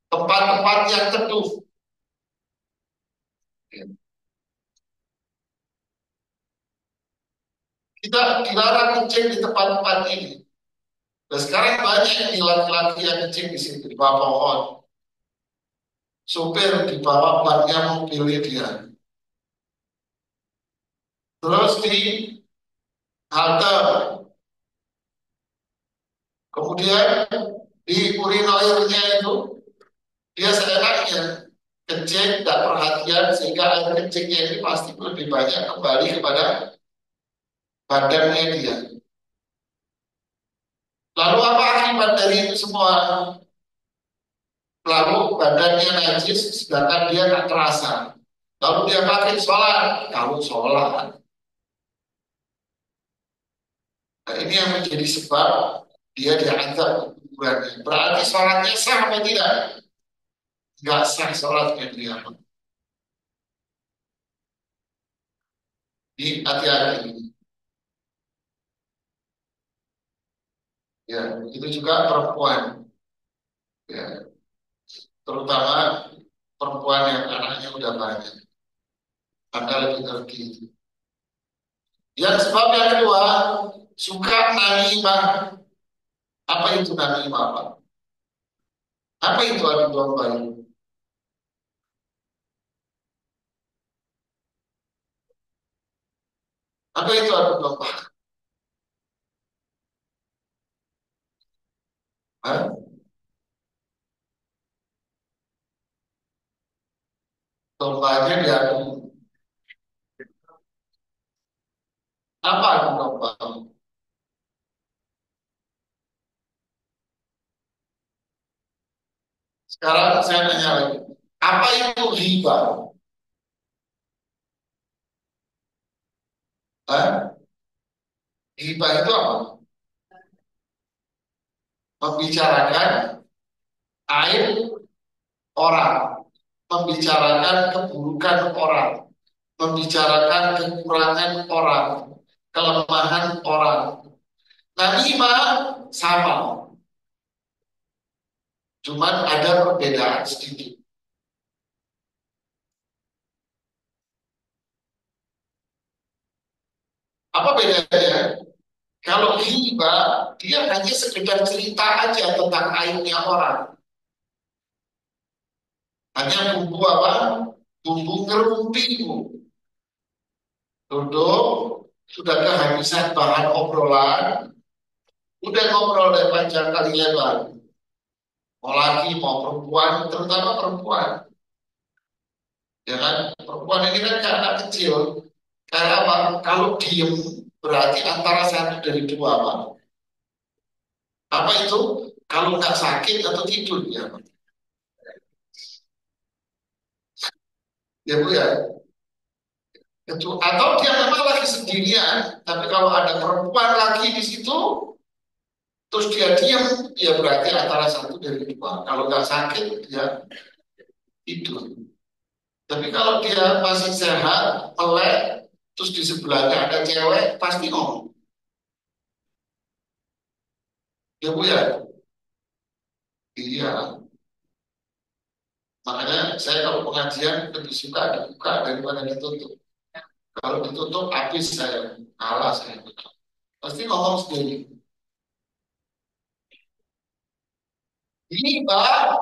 tempat-tempat yang teduh. Kita dilarang kencing di tempat-tempat ini. Dan sekarang banyak nih laki-laki yang kencing di situ, di bawah pohon. Supir di bawah bannya mobilnya dia. Terus di halte, kemudian di urinoirnya itu, dia seenaknya kencing, tidak perhatian, sehingga air kencingnya ini pasti lebih banyak kembali kepada badannya dia. Lalu apa akibat dari itu semua? Lalu badannya najis, sedangkan dia tak terasa. Lalu dia pakai sholat, kalau sholat. Nah, ini yang menjadi sebab dia dianggap kuburannya. Berarti sholatnya sah atau tidak? Nggak sah sholatnya dia. Di hati-hati. Ya, itu juga perempuan. Ya, terutama perempuan yang anaknya udah banyak. Anda lebih ngerti itu. Yang sebab yang kedua, suka namimah. Apa itu namimah, Pak? Apa itu adu domba itu? Apa itu adu domba? Hah? Dombanya diadu. Apa adu domba? Sekarang saya tanya lagi. Apa itu riba? Hah? Riba itu apa? Membicarakan aib orang, membicarakan keburukan orang, membicarakan kekurangan orang, kelemahan orang. Namimah sama, cuman ada perbedaan sedikit. Apa bedanya? Kalau riba, dia hanya sekedar cerita aja tentang aibnya orang. Hanya bumbu apa? Bumbu ngerumpimu. Duduk, sudah kehabisan bahan obrolan, udah ngobrol dari panjang kali lebar. Mau laki, mau perempuan, terutama perempuan. Ya kan? Perempuan ini kan kayak anak kecil. Kayak apa? Kalau diem berarti antara satu dari dua apa? Apa itu? Kalau nggak sakit atau tidur ya, ya Bu ya. Itu atau dia memang lagi sendirian, tapi kalau ada perempuan lagi di situ, terus dia diam, ya berarti antara satu dari dua. Kalau nggak sakit, dia tidur. Tapi kalau dia masih sehat, melek, terus di sebelahnya ada cewek, pasti ngomong. Ya Bu ya, iya. Makanya saya kalau pengajian lebih suka dibuka daripada ditutup. Kalau ditutup, habis saya kalah saya. Pasti ngomong sendiri. Ini Pak,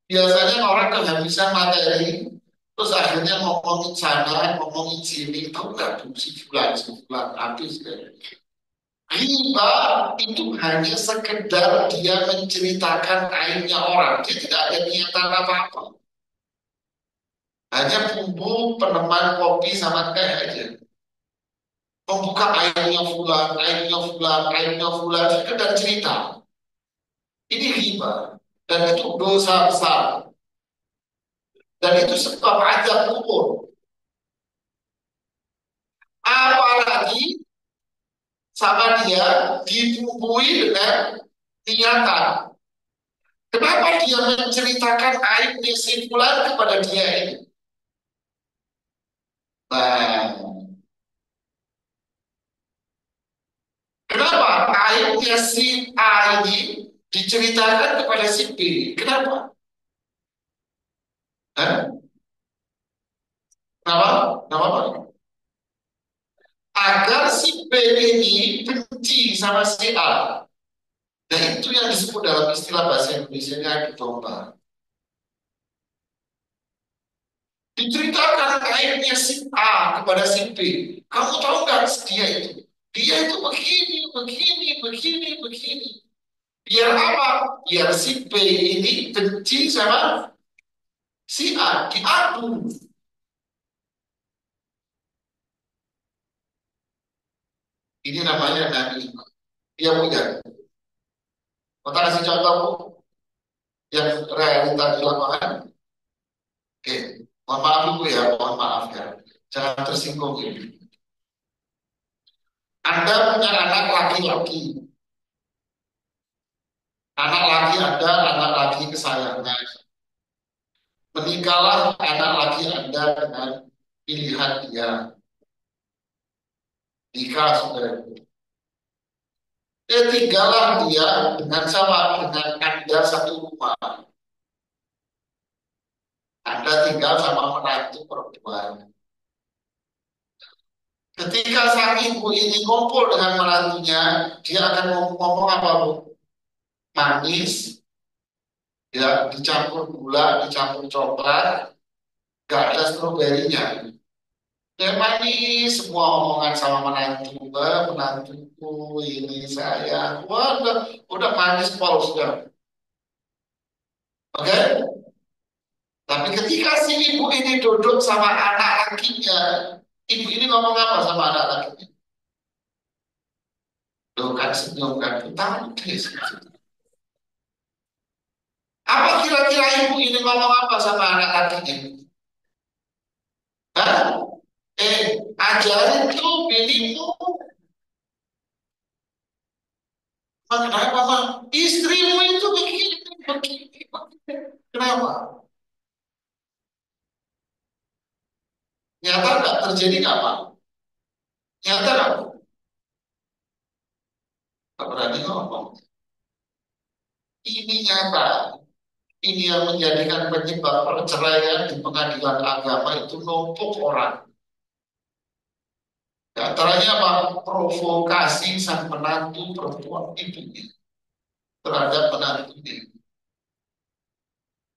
biasanya orang kehabisan materi, terus akhirnya ngomongin sana, ngomongin sini, tahu nggak tuh si fulan habis kan. Riba itu hanya sekedar dia menceritakan aibnya orang, dia tidak ada niatan apa-apa. Hanya bumbu peneman kopi sama teh aja. Membuka aibnya fulan, sekedar cerita. Ini riba dan itu dosa besar dan itu sebab ajab kubur. Apalagi sama dia dibumbui dengan niatan. Kenapa dia menceritakan aibnya si fulan kepada dia ini? Nah, kenapa aibnya si A ini diceritakan kepada si B? Kenapa? Hah? Kenapa? Kenapa? Agar si B ini benci sama si A. Nah, itu yang disebut dalam istilah bahasa Indonesia-nya adu domba. Diceritakan aibnya si A kepada si B. Kamu tahu nggak dia itu? Dia itu begini, begini, begini, begini. Biar apa? Biar si B ini benci sama si A. Diadu. Ini namanya nabi. Dia punya. Mau kasih contoh Bu, yang realita di lapangan. Oke, mohon maaf Ibu ya, mohon maaf ya. Jangan tersinggung ini. Anda punya anak laki-laki. Anak laki Anda, anak laki kesayangan. Menikahlah anak laki Anda dengan pilihan dia. Nikah sudah. Tinggallah dia dengan sama dengan Anda satu rumah. Anda tinggal sama menantu perempuan. Ketika sang ibu ini ngumpul dengan menantunya, dia akan ngomong apa Bu? Manis, ya dicampur gula, dicampur coklat, gak ada stroberinya. Ya manis semua omongan sama menantu, menantuku ini saya, wah udah manis pol sudah. Oke? Tapi ketika si ibu ini duduk sama anak lakinya, ibu ini ngomong apa sama anak lakinya? Tuh kan senyum kan, tangkis. Apa kira-kira ibu ini ngomong apa sama anak lakinya? Hah? Ajarin tuh binimu. Kenapa, Bang? Istrimu itu begini, begini, begini. Kenapa? Nyata nggak terjadi nggak, Pak? Nyata nggak? Nggak berani ngomong. Ini nyata. Ini yang menjadikan penyebab perceraian di pengadilan agama itu numpuk orang. Di antaranya apa? Provokasi sang menantu perempuan ibunya terhadap menantunya.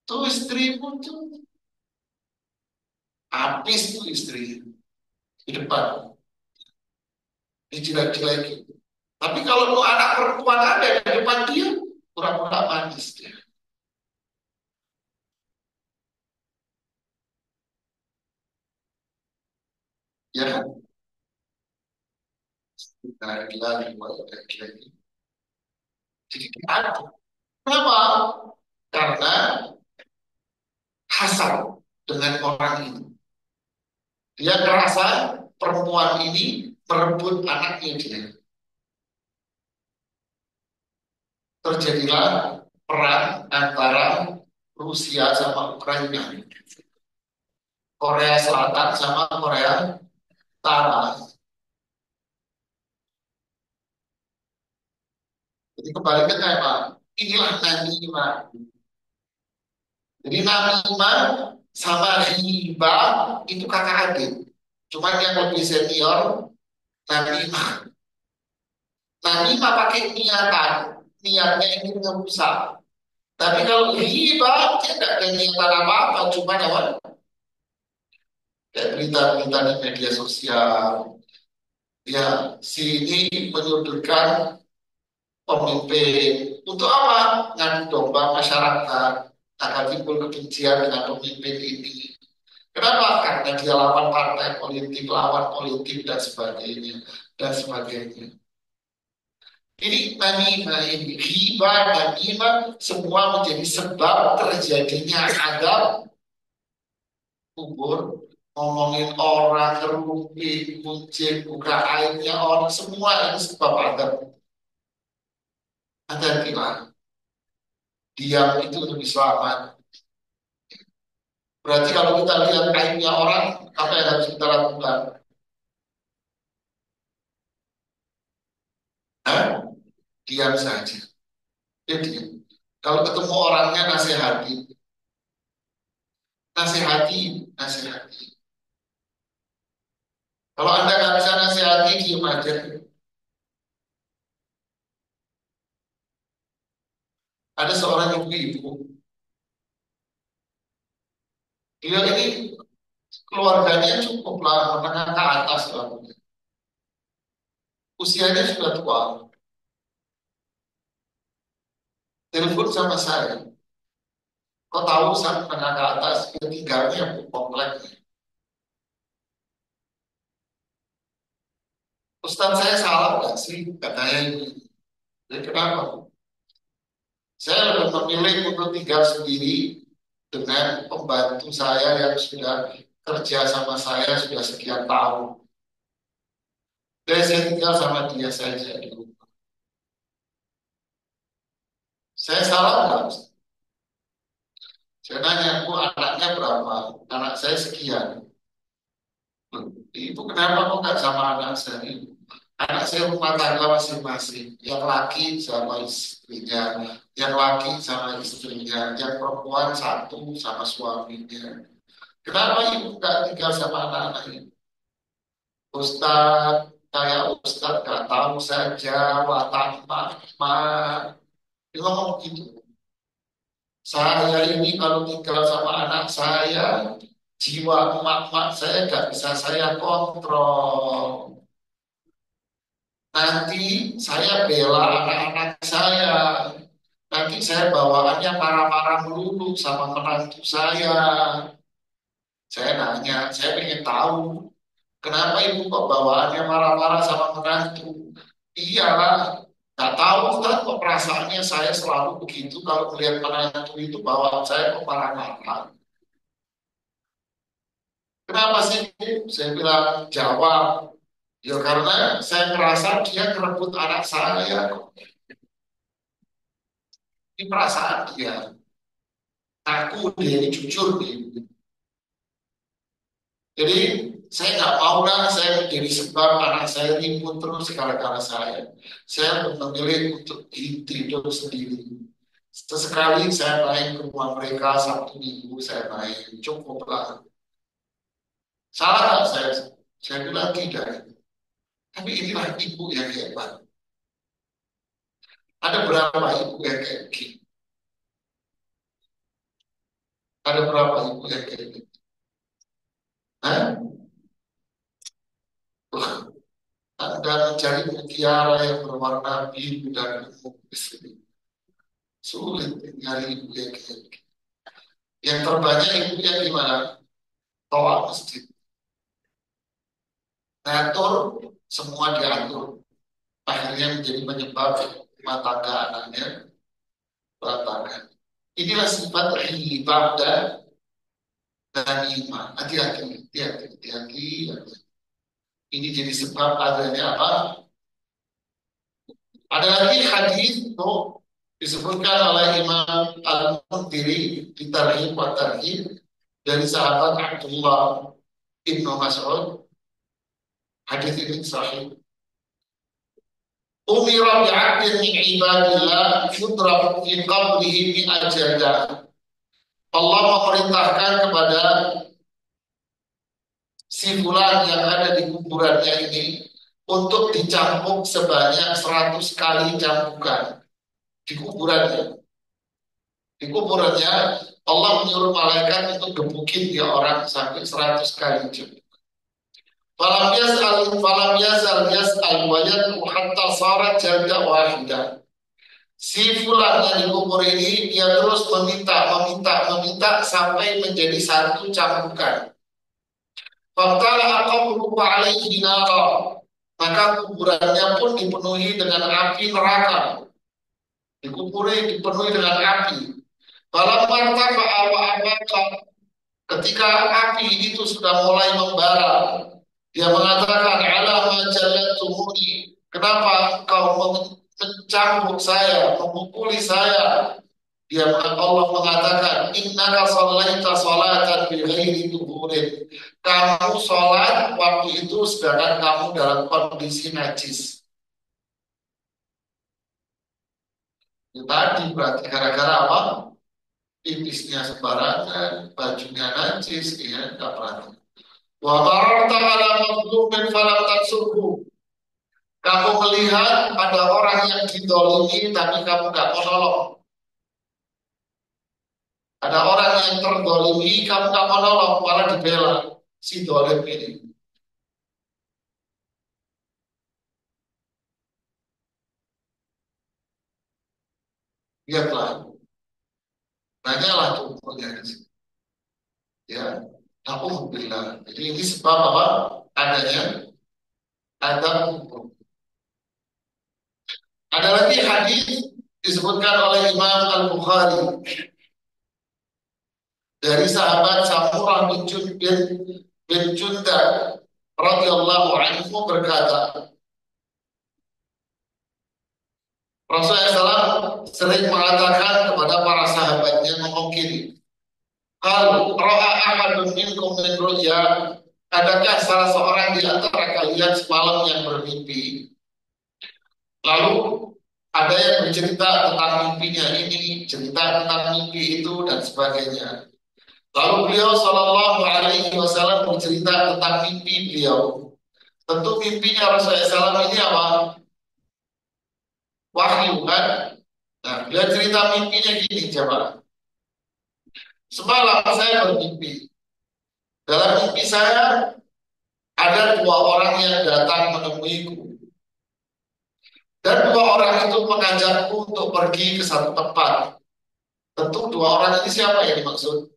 Tuh istrimu tuh habis tuh istri di depan dijelek-jelekin. Tapi kalau lu anak perempuan ada di depan dia, pura-pura manis dia. Ya kan? Nah, gila, gila. Jadi ada. Kenapa? Karena hasad dengan orang ini. Dia merasa perempuan ini merebut anaknya dia. Terjadilah perang antara Rusia sama Ukraina, Korea Selatan sama Korea Utara. Jadi kebalikannya Pak. Inilah Namimah. Jadi Namimah sama Riba itu kakak adik. Cuman yang lebih senior Namimah. Namimah pakai niatan, niatnya ingin merusak. Tapi kalau riba dia tidak ada niatan apa-apa, cuma apa? Kayak berita-berita di media sosial. Ya, si ini menyudutkan pemimpin. Untuk apa? Ngadu domba masyarakat agar timbul kebencian dengan pemimpin ini. Kenapa? Karena dia lawan partai politik, lawan politik dan sebagainya dan sebagainya. Ini riba dan riba semua menjadi sebab terjadinya adab kubur, ngomongin orang, kerumpi, kucing, buka aibnya orang, semua ini sebab adab. Hati-hatilah, diam itu lebih selamat. Berarti kalau kita lihat aibnya orang, apa yang harus kita lakukan? Hah? Diam saja. Jadi, kalau ketemu orangnya nasihati, nasihati, nasihati. Kalau Anda nggak bisa nasihati, diam aja. Ada seorang ibu-ibu, dia ini keluarganya cukuplah menengah ke atas lah. Usianya sudah tua. Telepon sama saya. Kau tahu saat menengah ke atas, dia tinggalnya komplek. Ustaz saya salah nggak sih? Katanya ini. Jadi kenapa? Saya lebih memilih untuk tinggal sendiri dengan pembantu saya yang sudah kerja sama saya sudah sekian tahun. Dan saya tinggal sama dia saja dulu. Saya salah nggak, Ustaz? Saya nanya, Bu, anaknya berapa? Anak saya sekian. Ibu kenapa kok nggak sama anak saya? Anak saya rumah tangga masing-masing. Yang laki sama istrinya, yang laki sama istrinya, yang perempuan satu sama suaminya. Kenapa ibu nggak tinggal sama anak-anaknya? Ustadz, kayak Ustadz nggak tahu saja watak emak-emak. Dia ngomong gitu. Saya ini kalau tinggal sama anak saya, jiwa emak-emak saya nggak bisa saya kontrol. Nanti saya bela anak-anak saya. Nanti saya bawaannya marah-marah melulu sama menantu saya. Saya nanya, saya ingin tahu kenapa ibu kok bawaannya marah-marah sama menantu. Iyalah, nggak tahu kan kok perasaannya saya selalu begitu kalau melihat menantu itu bawaan saya kok marah-marah. Kenapa sih Bu? Saya bilang jawab. Ya karena saya merasa dia merebut anak saya. Ini perasaan dia. Aku dia ini jujur nih. Jadi saya nggak mau lah saya menjadi sebab anak saya ribut terus gara-gara saya. Saya memilih untuk hidup sendiri. Sesekali saya main ke rumah mereka Sabtu Minggu saya main cukup lah. Salah nggak saya? Saya bilang tidak. Tapi inilah ibu yang hebat. Ada berapa ibu yang kayak gini? Ada berapa ibu yang kayak gini? Hah? Anda mencari mutiara yang berwarna biru dan ungu di sini. Sulit nyari ibu yang kayak gini. Yang terbanyak ibu yang gimana? Toa masjid. ngatur, semua diatur. Akhirnya menjadi penyebab rumah tangga anaknya berantakan. Inilah sifat hibah dan iman. Hati-hati, hati-hati, hati-hati. Ini jadi sebab adanya apa? Ada lagi hadis tuh disebutkan oleh Imam Al-Mundhiri di Tarhib wa Tarhib dari sahabat Abdullah Ibnu Mas'ud. Hadis ini sahih. Umira bi'abdin min ibadillah yudrab fi qabrihi min ajadah. Allah memerintahkan kepada si fulan yang ada di kuburannya ini untuk dicambuk sebanyak 100 kali cambukan di kuburannya. Di kuburannya Allah menyuruh malaikat untuk gebukin dia orang sampai 100 kali cambuk. Falam yas'al wa yad'u hatta sarat janda wahidah. Si fulan yang dikubur ini dia terus meminta sampai menjadi satu cambukan. Faqala aqabruhu alaihi nara. Maka kuburannya pun dipenuhi dengan api neraka. Dipenuhi dengan api. Falamma tafa'a wa abaka. Ketika api itu sudah mulai membara, dia mengatakan, "Alama jallatumuni. Kenapa kau mencambuk saya, memukuli saya?" Allah mengatakan, "Innaka shallaita sholatan bi ghairi tuhurin." Kamu sholat waktu itu sedangkan kamu dalam kondisi najis. Itu tadi berarti gara-gara apa? Pipisnya sembarangan, bajunya najis, ya nggak berarti. Wa mararta ala mazlumin falam tansurhu. Kamu melihat ada orang yang didolimi tapi kamu nggak menolong. Ada orang yang terdolimi, kamu nggak menolong, malah dibela si dolim ini. Lihatlah, nanyalah tuh punya di sini. Ya, aku bilang. Jadi ini sebab apa? Adanya adab hukum. Ada lagi hadis disebutkan oleh Imam Al-Bukhari dari sahabat Samurah bin Jundab radhiyallahu anhu berkata, Rasulullah SAW sering mengatakan kepada para sahabatnya ngomong gini, "Hal ra'a ahadun minkum min ru'ya?" Adakah salah seorang di antara kalian semalam yang bermimpi? Lalu ada yang bercerita tentang mimpinya ini, cerita tentang mimpi itu dan sebagainya. Lalu beliau Shallallahu Alaihi Wasallam bercerita tentang mimpi beliau. Tentu mimpinya Rasulullah SAW ini apa? Wahyu kan? Nah, beliau cerita mimpinya gini, coba. Semalam saya bermimpi. Dalam mimpi saya ada dua orang yang datang menemuiku. Dan dua orang itu mengajakku untuk pergi ke satu tempat. Tentu dua orang ini siapa yang dimaksud?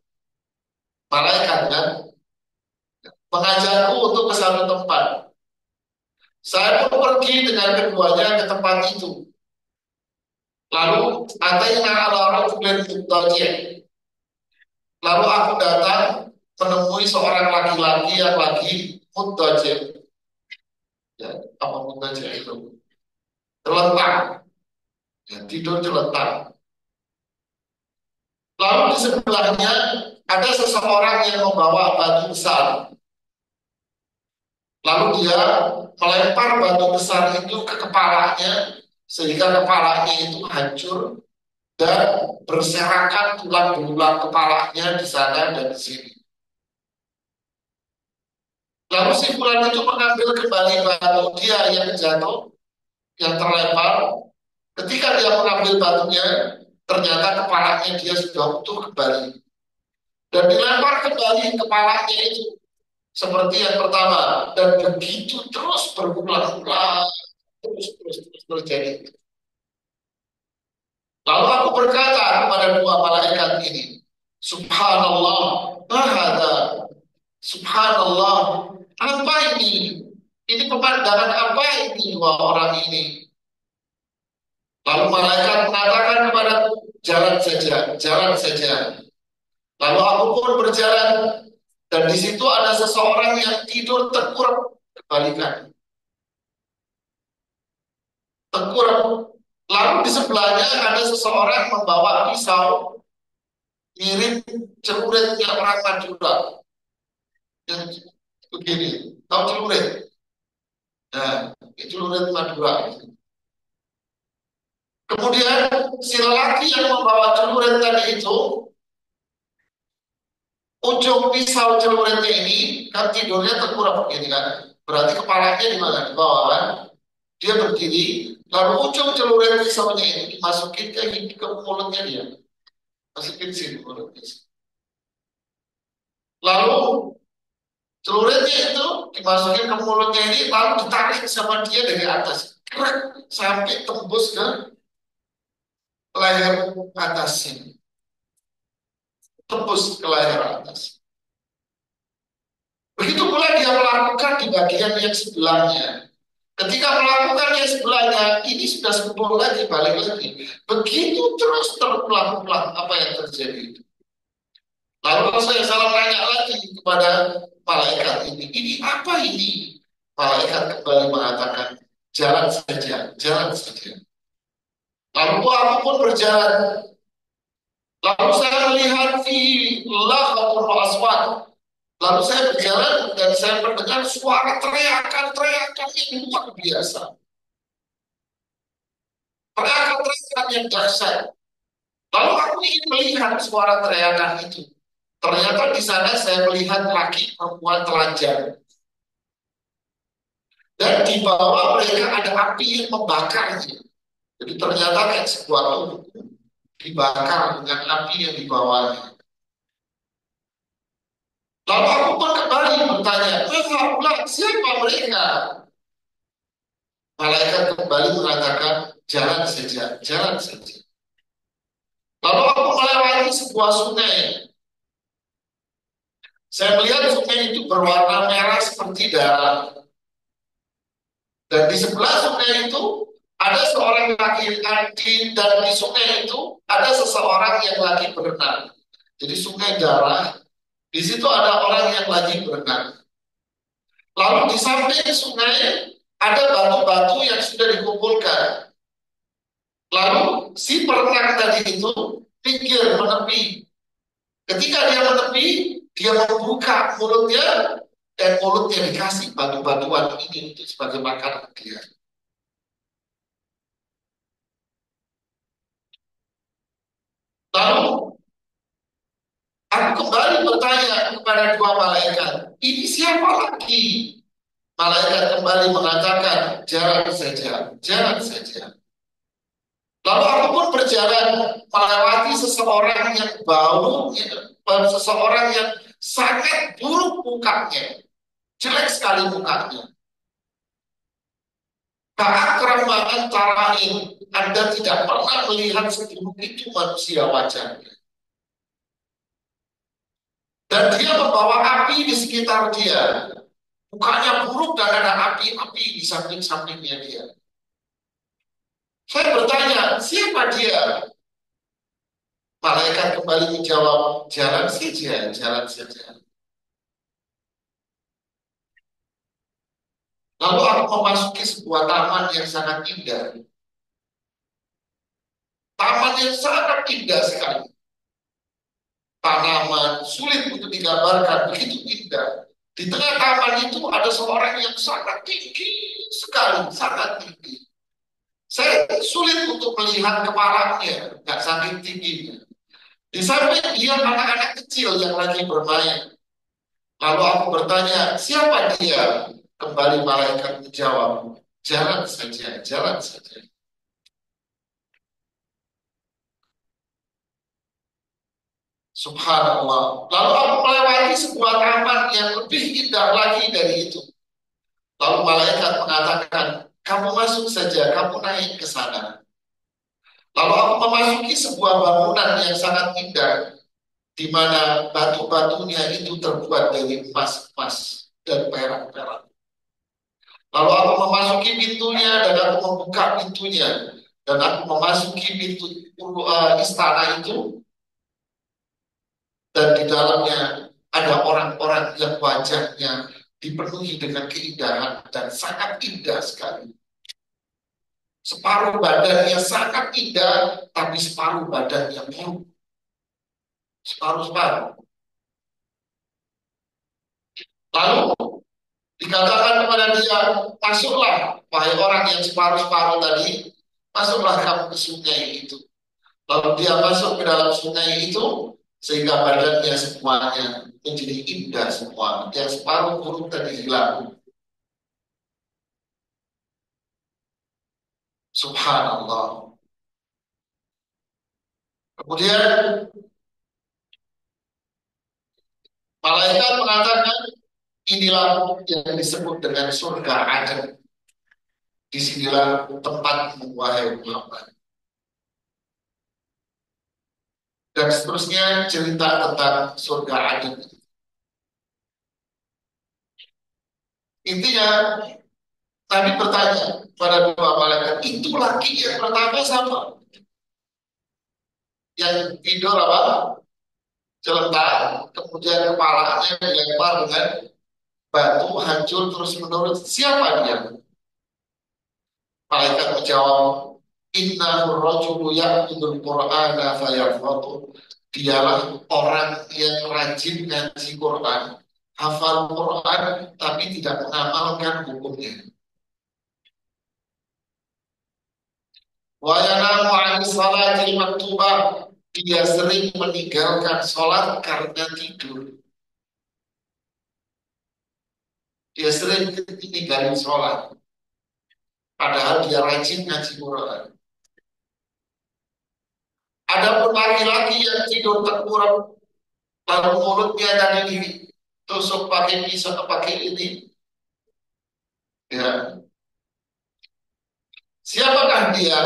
Malaikat kan? Mengajakku untuk ke satu tempat. Saya pun pergi dengan keduanya ke tempat itu. Lalu ataina ala rajulin muttaji'. Lalu aku datang menemui seorang laki-laki yang lagi muttaji'. Ya, apa muttaji' itu? Terlentang. Ya, tidur terlentang. Lalu di sebelahnya ada seseorang yang membawa batu besar. Lalu dia melempar batu besar itu ke kepalanya sehingga kepalanya itu hancur dan berserakan tulang belulang kepalanya di sana dan di sini. Lalu si fulan itu mengambil kembali batu dia yang jatuh, yang terlempar. Ketika dia mengambil batunya, ternyata kepalanya dia sudah utuh kembali. Dan dilempar kembali kepalanya itu seperti yang pertama. Dan begitu terus berulang-ulang, terus terjadi. Lalu aku berkata kepada dua malaikat ini, Subhanallah, mahada, Subhanallah, apa ini? Ini pemandangan apa ini dua orang ini? Lalu malaikat mengatakan kepadaku, jalan saja, jalan saja. Lalu aku pun berjalan, dan di situ ada seseorang yang tidur tengkurap, kebalikan, tengkurap. Lalu di sebelahnya ada seseorang membawa pisau, mirip celuritnya orang Madura, yang begini, tahu celurit? Nah, celurit Madura. Kemudian si lelaki yang membawa celurit tadi itu, ujung pisau celuritnya ini kan tidurnya tengkurap begini kan, berarti kepalanya di mana? Di bawah kan? Dia berdiri, lalu ujung celurit pisaunya ini dimasukin ke mulutnya dia, masukin sini mulutnya. Lalu celuritnya itu dimasukin ke mulutnya ini, lalu ditarik sama dia dari atas, krek, sampai tembus ke leher atasnya, tembus ke leher atas. Begitu pula dia melakukan di bagian yang sebelahnya. Ketika melakukan yang sebelahnya, ini sudah sembuh lagi, balik lagi. Begitu terus terulang-ulang apa yang terjadi. Lalu saya salah tanya lagi kepada malaikat ini apa ini? Malaikat kembali mengatakan, jalan saja, jalan saja. Lalu aku pun berjalan. Lalu saya melihat di lahul aswad. Lalu saya berjalan dan saya mendengar suara teriakan-teriakan yang luar biasa. Teriakan-teriakan yang dahsyat. Lalu aku ingin melihat suara teriakan itu. Ternyata di sana saya melihat laki perempuan telanjang. Dan di bawah mereka ada api yang membakarnya. Jadi ternyata kayak sebuah tubuh dibakar dengan api yang dibawanya. Lalu aku pun kembali bertanya, siapa mereka? Malaikat kembali mengatakan, jalan saja, jalan saja. Lalu aku melewati sebuah sungai. Saya melihat sungai itu berwarna merah seperti darah. Dan di sebelah sungai itu ada seorang laki-laki, dan di sungai itu ada seseorang yang lagi berenang. Jadi sungai darah, di situ ada orang yang lagi berenang. Lalu di samping sungai ada batu-batu yang sudah dikumpulkan. Lalu si perenang tadi itu pikir menepi. Ketika dia menepi, dia membuka mulutnya, dan mulutnya dikasih batu-batuan ini untuk sebagai makanan dia. Lalu aku kembali bertanya kepada dua malaikat, ini siapa lagi? Malaikat kembali mengatakan, jalan saja, jalan saja. Lalu aku pun berjalan melewati seseorang yang seseorang yang sangat buruk mukanya, jelek sekali mukanya. Keakraban tarain, Anda tidak pernah melihat seburuk itu manusia wajahnya. Dan dia membawa api di sekitar dia. Mukanya buruk dan ada api-api di samping-sampingnya dia. Saya bertanya, siapa dia? Malaikat kembali menjawab, jalan saja, jalan saja. Lalu aku memasuki sebuah taman yang sangat indah. Taman yang sangat indah sekali. Tanaman sulit untuk digambarkan, begitu indah. Di tengah taman itu ada seorang yang sangat tinggi sekali, sangat tinggi. Saya sulit untuk melihat kepalanya, nggak saking tingginya. Di samping dia anak-anak kecil yang lagi bermain. Lalu aku bertanya, siapa dia? Kembali malaikat menjawab, jalan saja, jalan saja. Subhanallah. Lalu aku melewati sebuah taman yang lebih indah lagi dari itu. Lalu malaikat mengatakan, kamu masuk saja, kamu naik ke sana. Lalu aku memasuki sebuah bangunan yang sangat indah, di mana batu-batunya itu terbuat dari emas-emas dan perak-perak. Lalu aku memasuki pintunya dan aku membuka pintunya dan aku memasuki pintu istana itu dan di dalamnya ada orang-orang yang wajahnya dipenuhi dengan keindahan dan sangat indah sekali. Separuh badannya sangat indah, tapi separuh badannya buruk. Separuh-separuh. Lalu dikatakan kepada dia, masuklah, wahai orang yang separuh-separuh tadi, masuklah kamu ke sungai itu. Lalu dia masuk ke dalam sungai itu, sehingga badannya semuanya menjadi indah semua. Yang separuh buruk tadi hilang. Subhanallah. Kemudian malaikat mengatakan, inilah yang disebut dengan surga Aden. Disinilah tempat wahai Muhammad. Dan seterusnya cerita tentang surga Aden. Intinya, Nabi bertanya pada dua malaikat, itu laki yang pertama sama yang tidur apa? Celentang, kemudian kepalanya dilempar dengan batu hancur terus menerus. Siapa dia? Malaikat menjawab, Innahu rajulu ya'khudul Qur'ana fayahfadhu. Dialah orang yang rajin ngaji Quran, hafal Quran, tapi tidak mengamalkan hukumnya. Wa yanamu 'an salatil maktubah. Dia sering meninggalkan sholat karena tidur. Dia sering meninggalkan sholat, padahal dia rajin ngaji Quran. Adapun laki-laki yang tidur tengkurap, lalu mulutnya tadi ditusuk pakai pisau atau pakai ini, ya. Siapakah dia?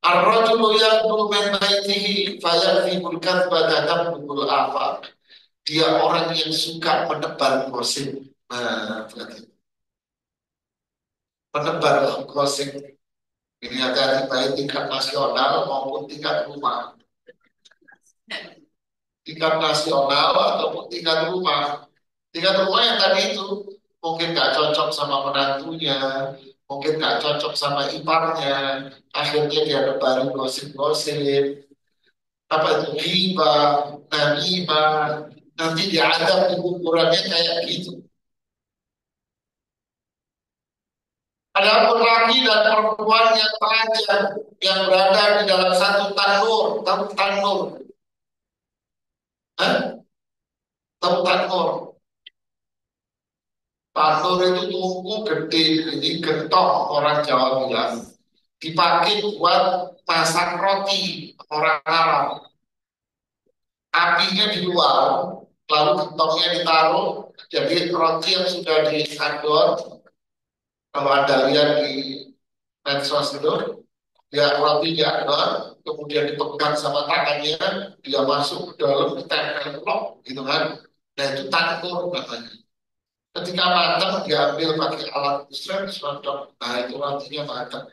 Ar-rajulu yaqulu min baitihi fayarfibul kadhba tatabul afaq. Dia orang yang suka menebar gosip. Nah, berarti menebar gosip ini ada baik tingkat nasional maupun tingkat rumah. Tingkat nasional ataupun tingkat rumah. Tingkat rumah yang tadi itu mungkin nggak cocok sama menantunya, mungkin nggak cocok sama iparnya, akhirnya dia nebarin gosip-gosip, apa itu ghibah, namimah, nanti diadab di kuburannya kayak gitu. Ada laki dan perempuan yang telanjang yang berada di dalam satu tanur, tahu tanur, eh? Tahu tanur. Tanur itu tungku gede, ini gentong orang Jawa bilang. Dipakai buat masak roti orang Arab. Apinya di luar, lalu gentongnya ditaruh, jadi roti yang sudah disadon, kalau Anda lihat di medsos itu, dia roti diadon, kemudian dipegang sama tangannya, dia masuk ke dalam, ditempel blok, gitu kan. Nah itu tanur namanya. Ketika matang, diambil pakai alat khusus, sedot. Nah itu rotinya matang.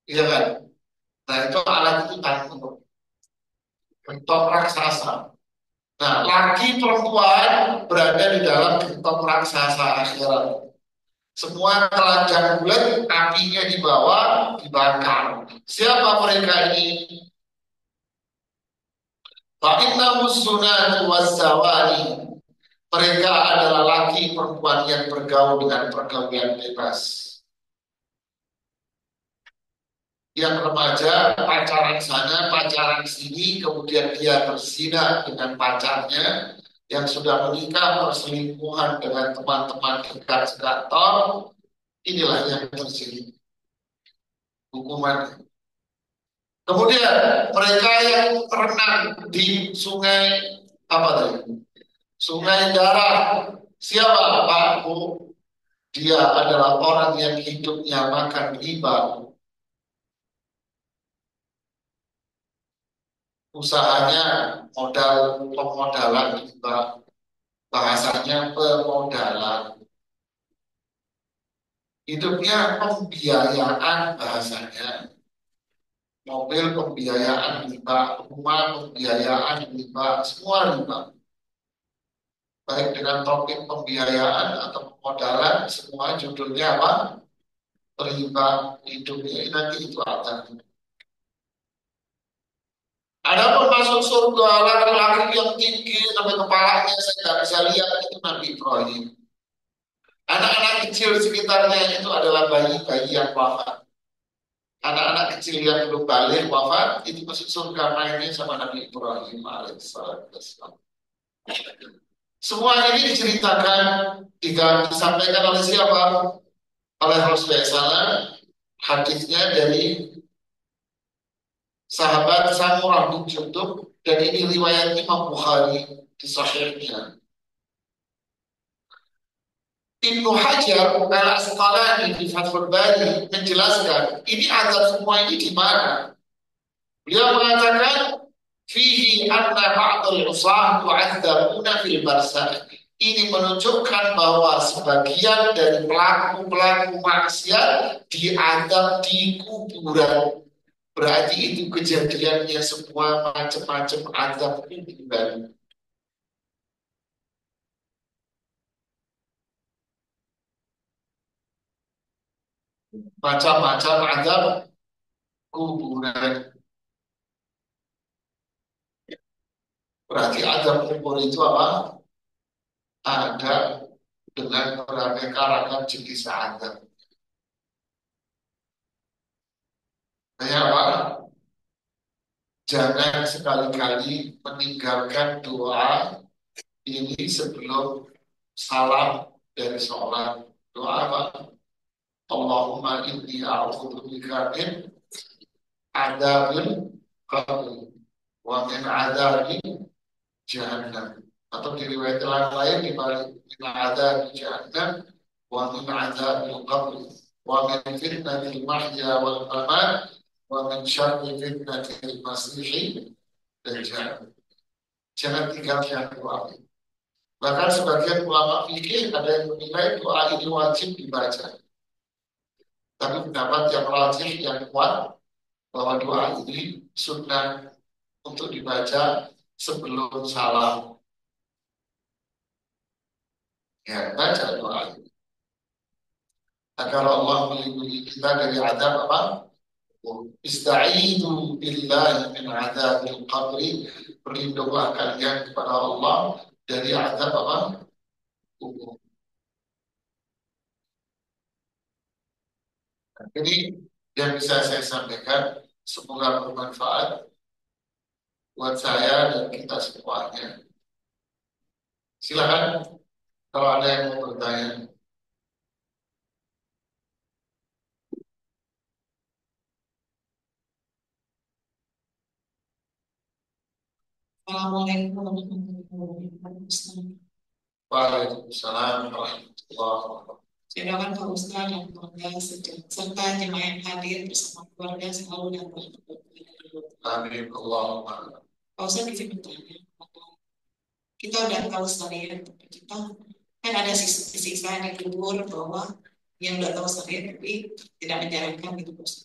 Iya kan? Nah itu alat itu tanur. Gentong raksasa. Nah, laki perempuan berada di dalam gentong raksasa akhirat. Semua telanjang bulat, apinya di bawah, dibakar. Siapa mereka ini? Fa'innahu sunatu wazzawani. Mereka adalah laki perempuan yang bergaul dengan pergaulan bebas. Yang remaja pacaran sana, pacaran sini, kemudian dia berzina dengan pacarnya, yang sudah menikah perselingkuhan dengan teman-teman dekat sekantor, inilah yang terjadi hukuman. Kemudian mereka yang renang di sungai apa tadi? Sungai darah. Siapa Pak Bu? Dia adalah orang yang hidupnya makan riba. Usahanya modal pemodalan riba. Bahasanya pemodalan. Hidupnya pembiayaan bahasanya. Mobil pembiayaan riba, rumah pembiayaan riba, semua riba. Baik dengan topik pembiayaan atau pemodalan, semua judulnya apa? Riba. Hidupnya nanti itu ada. Ada pun masuk surga laki-laki yang tinggi sampai kepalanya saya nggak bisa lihat itu Nabi Ibrahim. Anak-anak kecil sekitarnya itu adalah bayi-bayi yang wafat. Anak-anak kecil yang belum balik wafat itu masuk surga mainnya sama Nabi Ibrahim alaihissalam. Semua ini diceritakan, disampaikan oleh siapa? Oleh Rasulullah SAW. Hadisnya dari sahabat Samurah bin Jundub dan ini riwayat Imam Bukhari di Sahihnya. Ibnu Hajar al-Asqalani di Fathul Bari menjelaskan ini azab semua ini di mana? Beliau mengatakan fihi anna ba'dal usah tu'adzabuna fil barzakh. Ini menunjukkan bahwa sebagian dari pelaku-pelaku maksiat diadab di kuburan. Berarti itu kejadiannya semua macam-macam azab kuburan. Macam-macam azab kuburan. Berarti azab kubur itu apa? Ada dengan beraneka ragam jenis azab. Kayak apa? Jangan sekali-kali meninggalkan doa ini sebelum salam dari sholat. Doa apa? Allahumma inni a'udzubika min adabil qabr wa min adabil jahannam. Atau di riwayat lain dibalik min adabil jahannam wa min adabil qabr wa min fitnatil mahya wal mamat wa min syarri fitnatil masih dajjal. Jangan tinggalkan doa ini. Bahkan sebagian ulama fikih ada yang menilai doa ini wajib dibaca. Tapi pendapat yang rajih yang kuat bahwa doa ini sunnah untuk dibaca sebelum salam. Ya, baca doa ini. Agar Allah melindungi kita dari adab apa? Istaizu billahi min adabil qabri. Berlindunglah kalian kepada Allah dari adab apa? Kubur. Ini yang bisa saya sampaikan. Semoga bermanfaat buat saya dan kita semuanya. Silakan kalau ada yang mau bertanya. Assalamualaikum warahmatullahi wabarakatuh. Waalaikumsalam warahmatullahi wabarakatuh. Silakan Pak Ustaz dan keluarga serta jemaah yang hadir bersama keluarga selalu dan berdoa. Amin Allahumma. Pak Ustaz izin bertanya, kita udah tahu sekalian, tapi kita kan ada sisa-sisa di kubur bahwa yang udah tahu sekalian tapi tidak menjalankan gitu Pak Ustaz.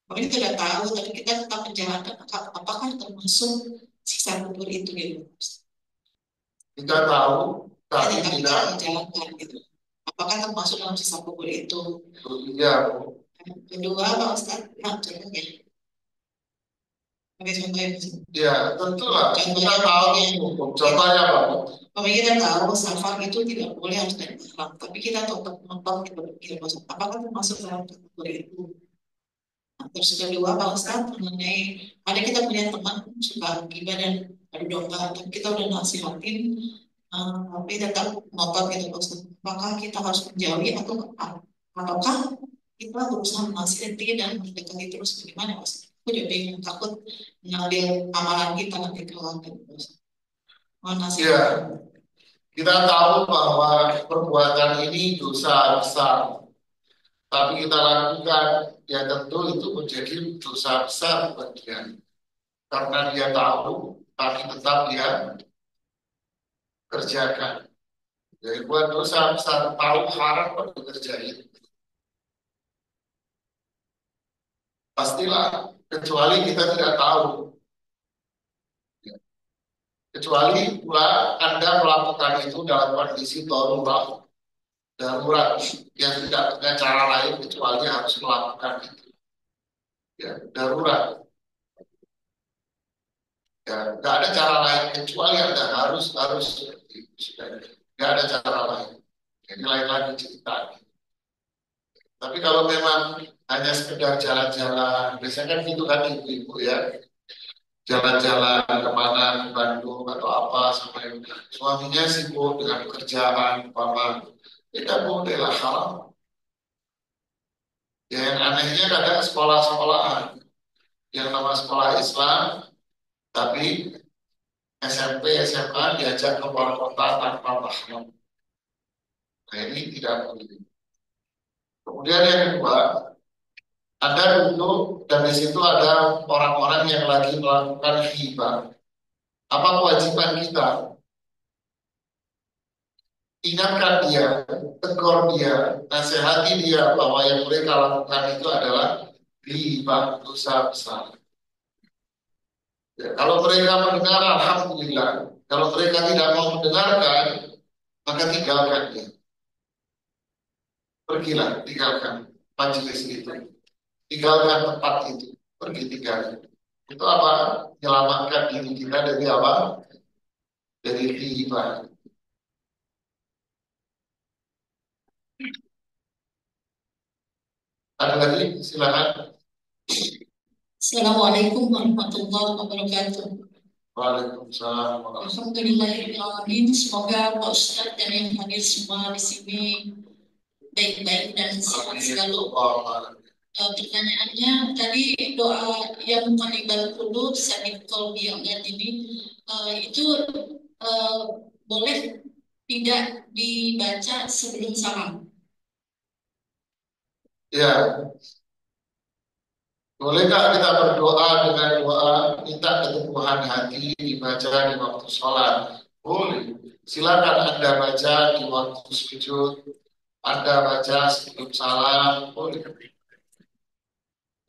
Kalau kita udah tahu tapi kita tetap menjalankan, apakah termasuk sisa kubur itu gitu Pak Ustaz? Kita tahu, tapi Kita tidak. menjalankan gitu. Apakah termasuk dalam sisa kubur itu? Iya, Kedua, Pak Ustaz, contohnya. Oke, contohnya. ya tentulah. Kita Contohnya, tahu contohnya apa? kalau kita tahu safar itu tidak boleh harus dari ihram, tapi kita tetap menonton berpikir positif. Apakah termasuk dalam kategori itu? Nah, terus kedua, Pak Ustaz, mengenai ada kita punya teman suka gibah dan adu domba, tapi kita udah nasihatin, tapi tetap ngotot gitu, Pak Ustaz. Apakah kita harus menjauhi atau ataukah kita berusaha menasihati dan mendekati terus bagaimana, Pak Ustaz? Aku juga bingung, takut mengambil amalan kita nanti keluar dari Pak Ustaz. Mohon nasihat. Ya, kita tahu bahwa perbuatan ini dosa besar. Tapi kita lakukan, ya tentu itu menjadi dosa besar bagi dia. Karena dia tahu, tapi tetap dia kerjakan. Jadi buat dosa besar, tahu haram pada kerjain. Pastilah, kecuali kita tidak tahu. Kecuali pula Anda melakukan itu dalam kondisi darurat, darurat yang tidak punya cara lain kecuali harus melakukan itu. Ya, darurat. Ya, nggak ada cara lain kecuali Anda harus seperti itu. Nggak ada cara lain. Ini lain lagi ceritanya. Tapi kalau memang hanya sekedar jalan-jalan, biasanya kan gitu kan ibu-ibu ya, jalan-jalan kemana ke Bandung atau apa sampai suaminya sibuk dengan pekerjaan, umpama tidak boleh lah haram. Ya, yang anehnya kadang sekolah-sekolahan yang nama sekolah Islam, tapi SMP, SMA diajak ke luar kota tanpa mahram. Nah ini tidak boleh. Kemudian yang kedua, ada duduk dan di situ ada orang-orang yang lagi melakukan hibah. Apa kewajiban kita? Ingatkan dia, tegur dia, nasihati dia bahwa yang mereka lakukan itu adalah hibah, dosa besar. Ya, kalau mereka mendengar, alhamdulillah. Kalau mereka tidak mau mendengarkan, maka tinggalkan dia. Pergilah, tinggalkan majelis itu. Tinggalkan tempat itu. Pergi tinggalkan. Itu apa? Menyelamatkan diri kita dari apa? Dari hibah. Ada lagi? Silakan. Assalamualaikum warahmatullahi wabarakatuh. Waalaikumsalam. Alhamdulillahirrahmanirrahim. Semoga Pak Ustadz dan yang hadir semua di sini baik-baik dan sehat selalu. Pertanyaannya tadi doa yang menibal qulub sabit qalbi yang ini itu boleh tidak dibaca sebelum salam? Ya, bolehkah kita berdoa dengan doa minta keteguhan hati dibaca di waktu sholat? Boleh. Silakan Anda baca di waktu sujud, Anda baca sebelum salam, boleh.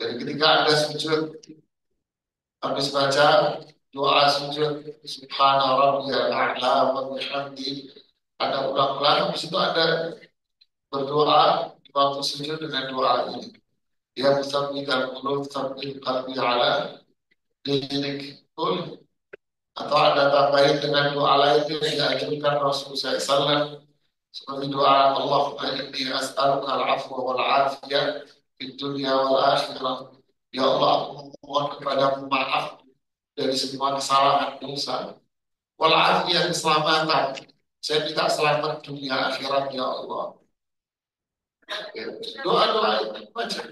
Jadi ketika Anda sujud, habis baca doa sujud, Subhana rabbiyal a'la wa bihamdi, Anda ulang-ulang, habis itu Anda berdoa di waktu sujud dengan doa ini. Ya musabbital qulub tsabbit qalbi ala dinik. Boleh. Atau Anda tambahin dengan doa lain yang diajarkan Rasulullah SAW seperti doa Allahumma inni as'aluka al-afwa wal afiyah di dunia wal akhirah. Ya Allah, aku mohon kepadamu maaf dari semua kesalahan dosa. Wal afiyah, keselamatan. Saya minta selamat dunia akhirat ya Allah. Doa-doa itu baca.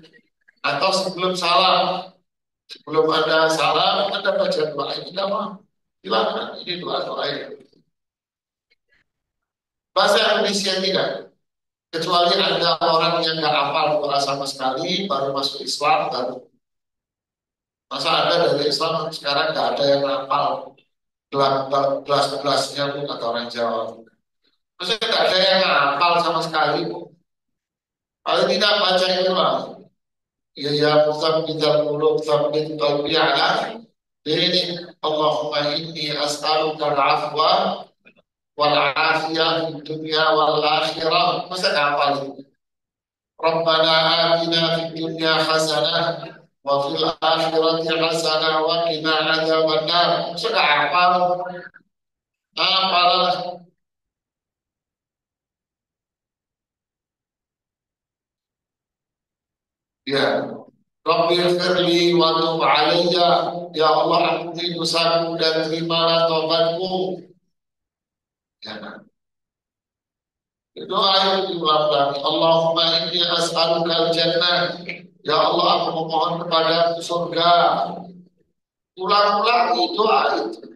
Atau sebelum salam, sebelum ada salam, Anda baca doa ini apa? Silakan, ini doa-doa ini. Bahasa Indonesia tidak. Kecuali ada orang yang nggak hafal doa sama sekali, baru masuk Islam, baru. Masa ada dari Islam sekarang nggak ada yang hafal belas-belasnya pun kata orang Jawa. Maksudnya nggak ada yang hafal sama sekali. Kalau tidak baca itu lah. Ya ya musabbital qulub tsabbit qalbi ala dinik. Allahumma inni as'aluka al-afwa wal afiyah fid dunya wal akhirah. Masa hafal itu? Rabbana atina fid dunya hasanah wa fil akhirati hasanah wa qina adzabannar. Masa hafal? Hafal. Ya. Rabbi firli wa tub alayya. Ya Allah, ampuni dosaku dan terimalah taubatku. Ya, nah. Doa itu diulang-ulang. Allahumma inni as'aluka al-jannah. Ya Allah, aku memohon kepada surga. Ulang-ulang doa itu.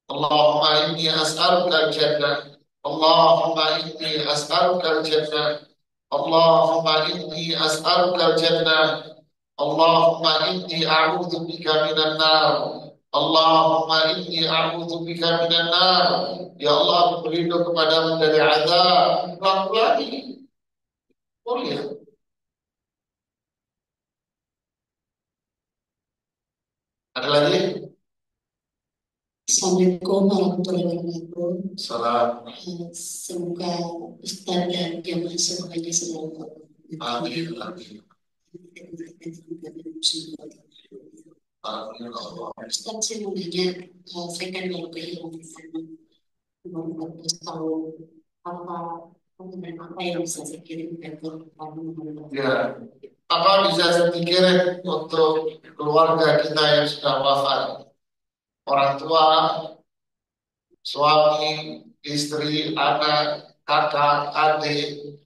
Allahumma inni as'aluka al-jannah. Allahumma inni as'aluka al-jannah. Allahumma inni as'aluka al-jannah. Allahumma inni a'udzu bika minan nar. Allahumma inni a'udzu bika minan nar. Ya Allah, aku berlindung kepadamu dari azab. Ulang-ulangi. Boleh. Ada lagi? Assalamualaikum warahmatullahi wabarakatuh. Salam. Semoga Ustaz dan jamaah semuanya selalu Amin. Amin. Amin. Ustaz, saya mau nanya, saya kan baru kehilangan umur 14 tahun. Apa apa yang bisa saya kirimkan ke kamu? Ya, apa bisa saya pikirin untuk keluarga kita yang sudah wafat? Orang tua, suami, istri, anak, kakak, adik,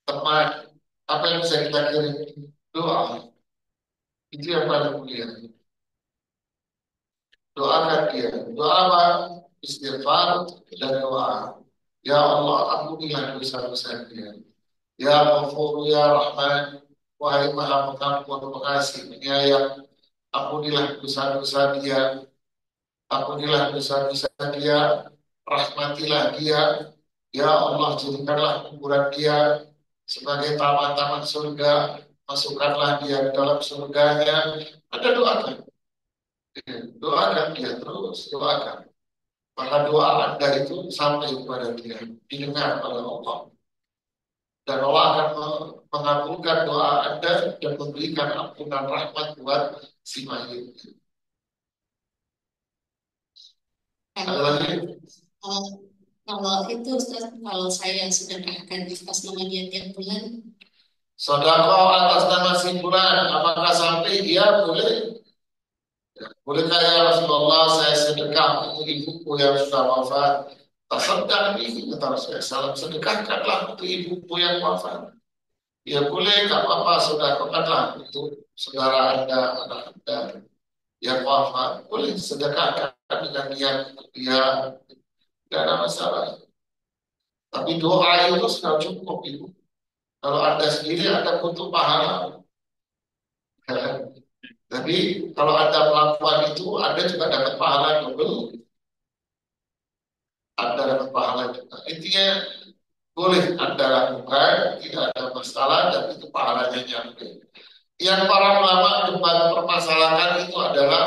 teman, apa yang bisa kita kirim? Doa. Itu yang paling mulia. Doakan dia. Doa apa? Istighfar dan doa. Ya Allah, ampunilah dosa-dosa dia. Ya Ghafur, Ya Rahman, wahai Maha Pengampun, Pengasih, Penyayang, ampunilah dosa-dosa dia, ampunilah dosa-dosa dia, rahmatilah dia. Ya Allah, jadikanlah kuburan dia sebagai taman-taman surga, masukkanlah dia ke dalam surganya. Ada doakan, doakan dia terus, doakan. Maka doa Anda itu sampai kepada dia, didengar oleh Allah. Dan Allah akan mengabulkan doa Anda dan memberikan ampunan rahmat buat si mayit. Ada lagi? Kalau itu Ustaz, kalau saya sudah akan pas namanya tiap bulan, Sedekah atas nama si fulan, apakah sampai dia boleh? Bolehkah ya Rasulullah saya sedekah untuk ibuku yang sudah wafat? Tasaddaq bihi, kata Rasulullah SAW, sedekahkanlah untuk ibuku yang wafat. Ya boleh, gak apa-apa, sedekahkanlah untuk saudara Anda, anak Anda yang wafat. Boleh sedekahkan dengan niat untuk dia, tidak ada masalah. Tapi doa itu sudah cukup ibu. Kalau Anda sendiri Anda butuh pahala. Tapi kalau Anda melakukan itu, Anda juga dapat pahala double. Anda dapat pahala juga. Intinya boleh Anda lakukan, tidak ada masalah, dan itu pahalanya nyampe. Yang para ulama debat permasalahan itu adalah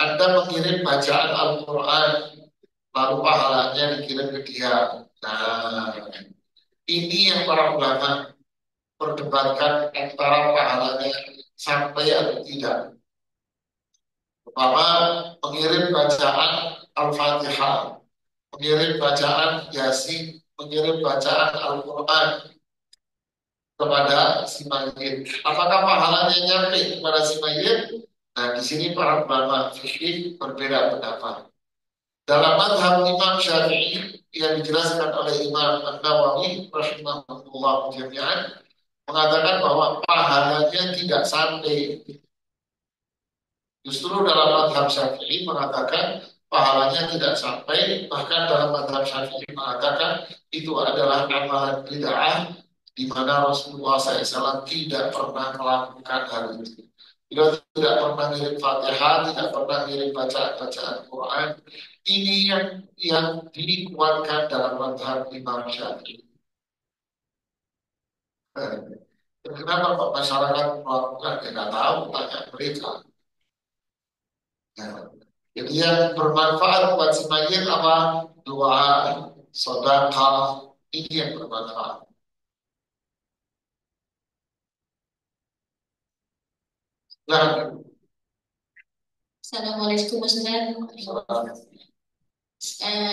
Anda mengirim bacaan Al-Quran, lalu pahalanya dikirim ke dia. Nah, ini yang para ulama perdebatkan antara pahalanya sampai atau tidak. Pertama, mengirim bacaan Al-Fatihah, mengirim bacaan Yasin, mengirim bacaan Al-Quran kepada si mayit. Apakah pahalanya nyampe kepada si mayit? Nah, di sini para ulama fikih berbeda pendapat. Dalam mazhab Imam Syafi'i yang dijelaskan oleh Imam An-Nawawi rahimahullah jami'an mengatakan bahwa pahalanya tidak sampai. Justru dalam mazhab Syafi'i mengatakan pahalanya tidak sampai, bahkan dalam mazhab Syafi'i mengatakan itu adalah amalan bid'ah di mana Rasulullah SAW tidak pernah melakukan hal itu. Beliau tidak pernah ngirim Fatihah, tidak pernah ngirim bacaan-bacaan Quran. Ini yang dikuatkan dalam mazhab Imam Syafi'i. Kenapa kok masyarakat melakukan? Ya nggak tahu, tanya mereka. Nah, jadi yang bermanfaat buat si mayit apa? Doa, sedekah, ini yang bermanfaat. Nah, Assalamualaikum Ustaz.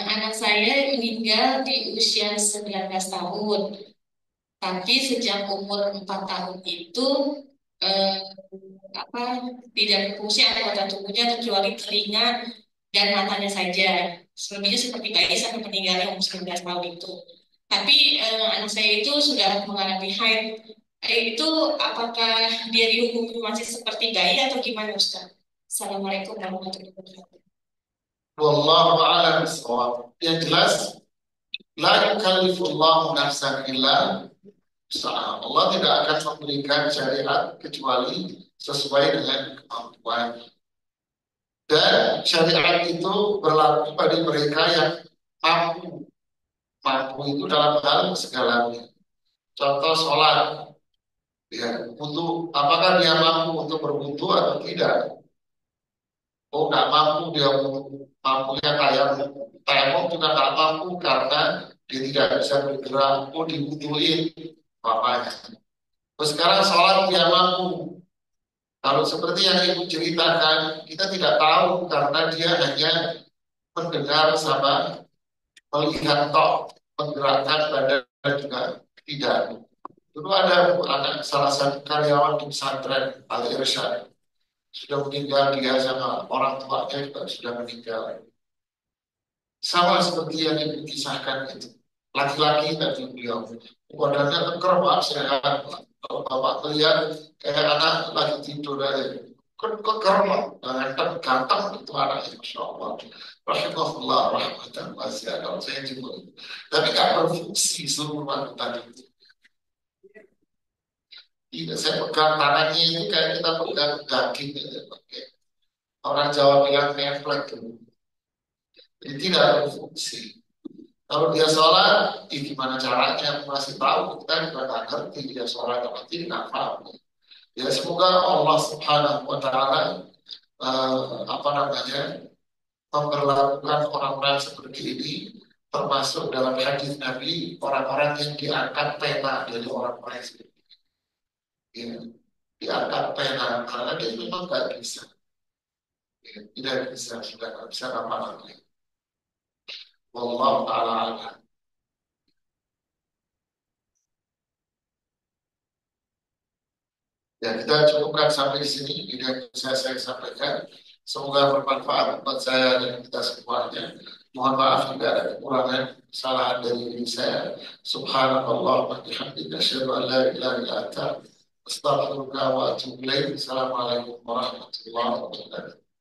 Anak saya meninggal di usia 19 tahun, tapi sejak umur 4 tahun itu eh, apa tidak berfungsi anggota tubuhnya kecuali telinga dan matanya saja. Selebihnya seperti bayi sampai meninggalnya umur 19 tahun itu. Tapi anak saya itu sudah mengalami haid. Itu apakah dia dihukum masih seperti bayi atau gimana Ustaz? Assalamualaikum warahmatullahi wabarakatuh. wallahu a'lam bishawab. Yang jelas, la yukallifullahu nafsan illa wus'aha. Allah tidak akan memberikan syariat kecuali sesuai dengan kemampuan. Dan syariat itu berlaku pada mereka yang mampu. Mampu itu dalam hal segalanya. Contoh sholat. Ya, butuh, apakah dia mampu untuk berwudu atau tidak? Oh nggak mampu dia mampunya kayak tembok juga nggak mampu karena dia tidak bisa bergerak. Oh dibutuhin papanya. Terus sekarang sholat dia mampu. Kalau seperti yang ibu ceritakan, kita tidak tahu karena dia hanya mendengar sama melihat tok, menggerakkan badan juga tidak. Dulu ada anak salah satu karyawan di pesantren Al Irsyad sudah meninggal, dia sama orang tuanya juga sudah meninggal. Sama seperti yang dikisahkan itu. Laki-laki tadi beliau. Badannya keker, Pak, sehat. Kalau Bapak lihat kayak anak lagi tidur aja. Keker, Pak. Ganteng, ganteng itu anaknya, Masya Allah. Rahimahullah, rahmatan wasi'ah. Kalau saya juga. Tapi nggak berfungsi seluruh anggota itu. Tidak, saya pegang tangannya itu kayak kita pegang daging. Gitu. Orang Jawa bilang neflek. Jadi tidak berfungsi. Kalau dia sholat, gimana caranya? Masih tahu, kita juga nggak ngerti dia sholat atau tidak paham. Ya semoga Allah Subhanahu Wa Taala apa namanya memperlakukan orang-orang seperti ini, termasuk dalam hadis Nabi orang-orang yang diangkat pena dari orang-orang seperti ini. Ya, diangkat pena karena dia memang nggak bisa, ya, tidak bisa, sudah nggak bisa apa-apa. Wallahu taala. Ya, kita cukupkan sampai di sini. Ini yang bisa saya sampaikan. Semoga bermanfaat buat saya dan kita semuanya. Mohon maaf jika ada kekurangan, kesalahan dari diri saya. Subhanallah wa bihamdika asyhadu an la ilaha illa anta astaghfiruka wa atubu ilaik. Assalamualaikum warahmatullahi wabarakatuh.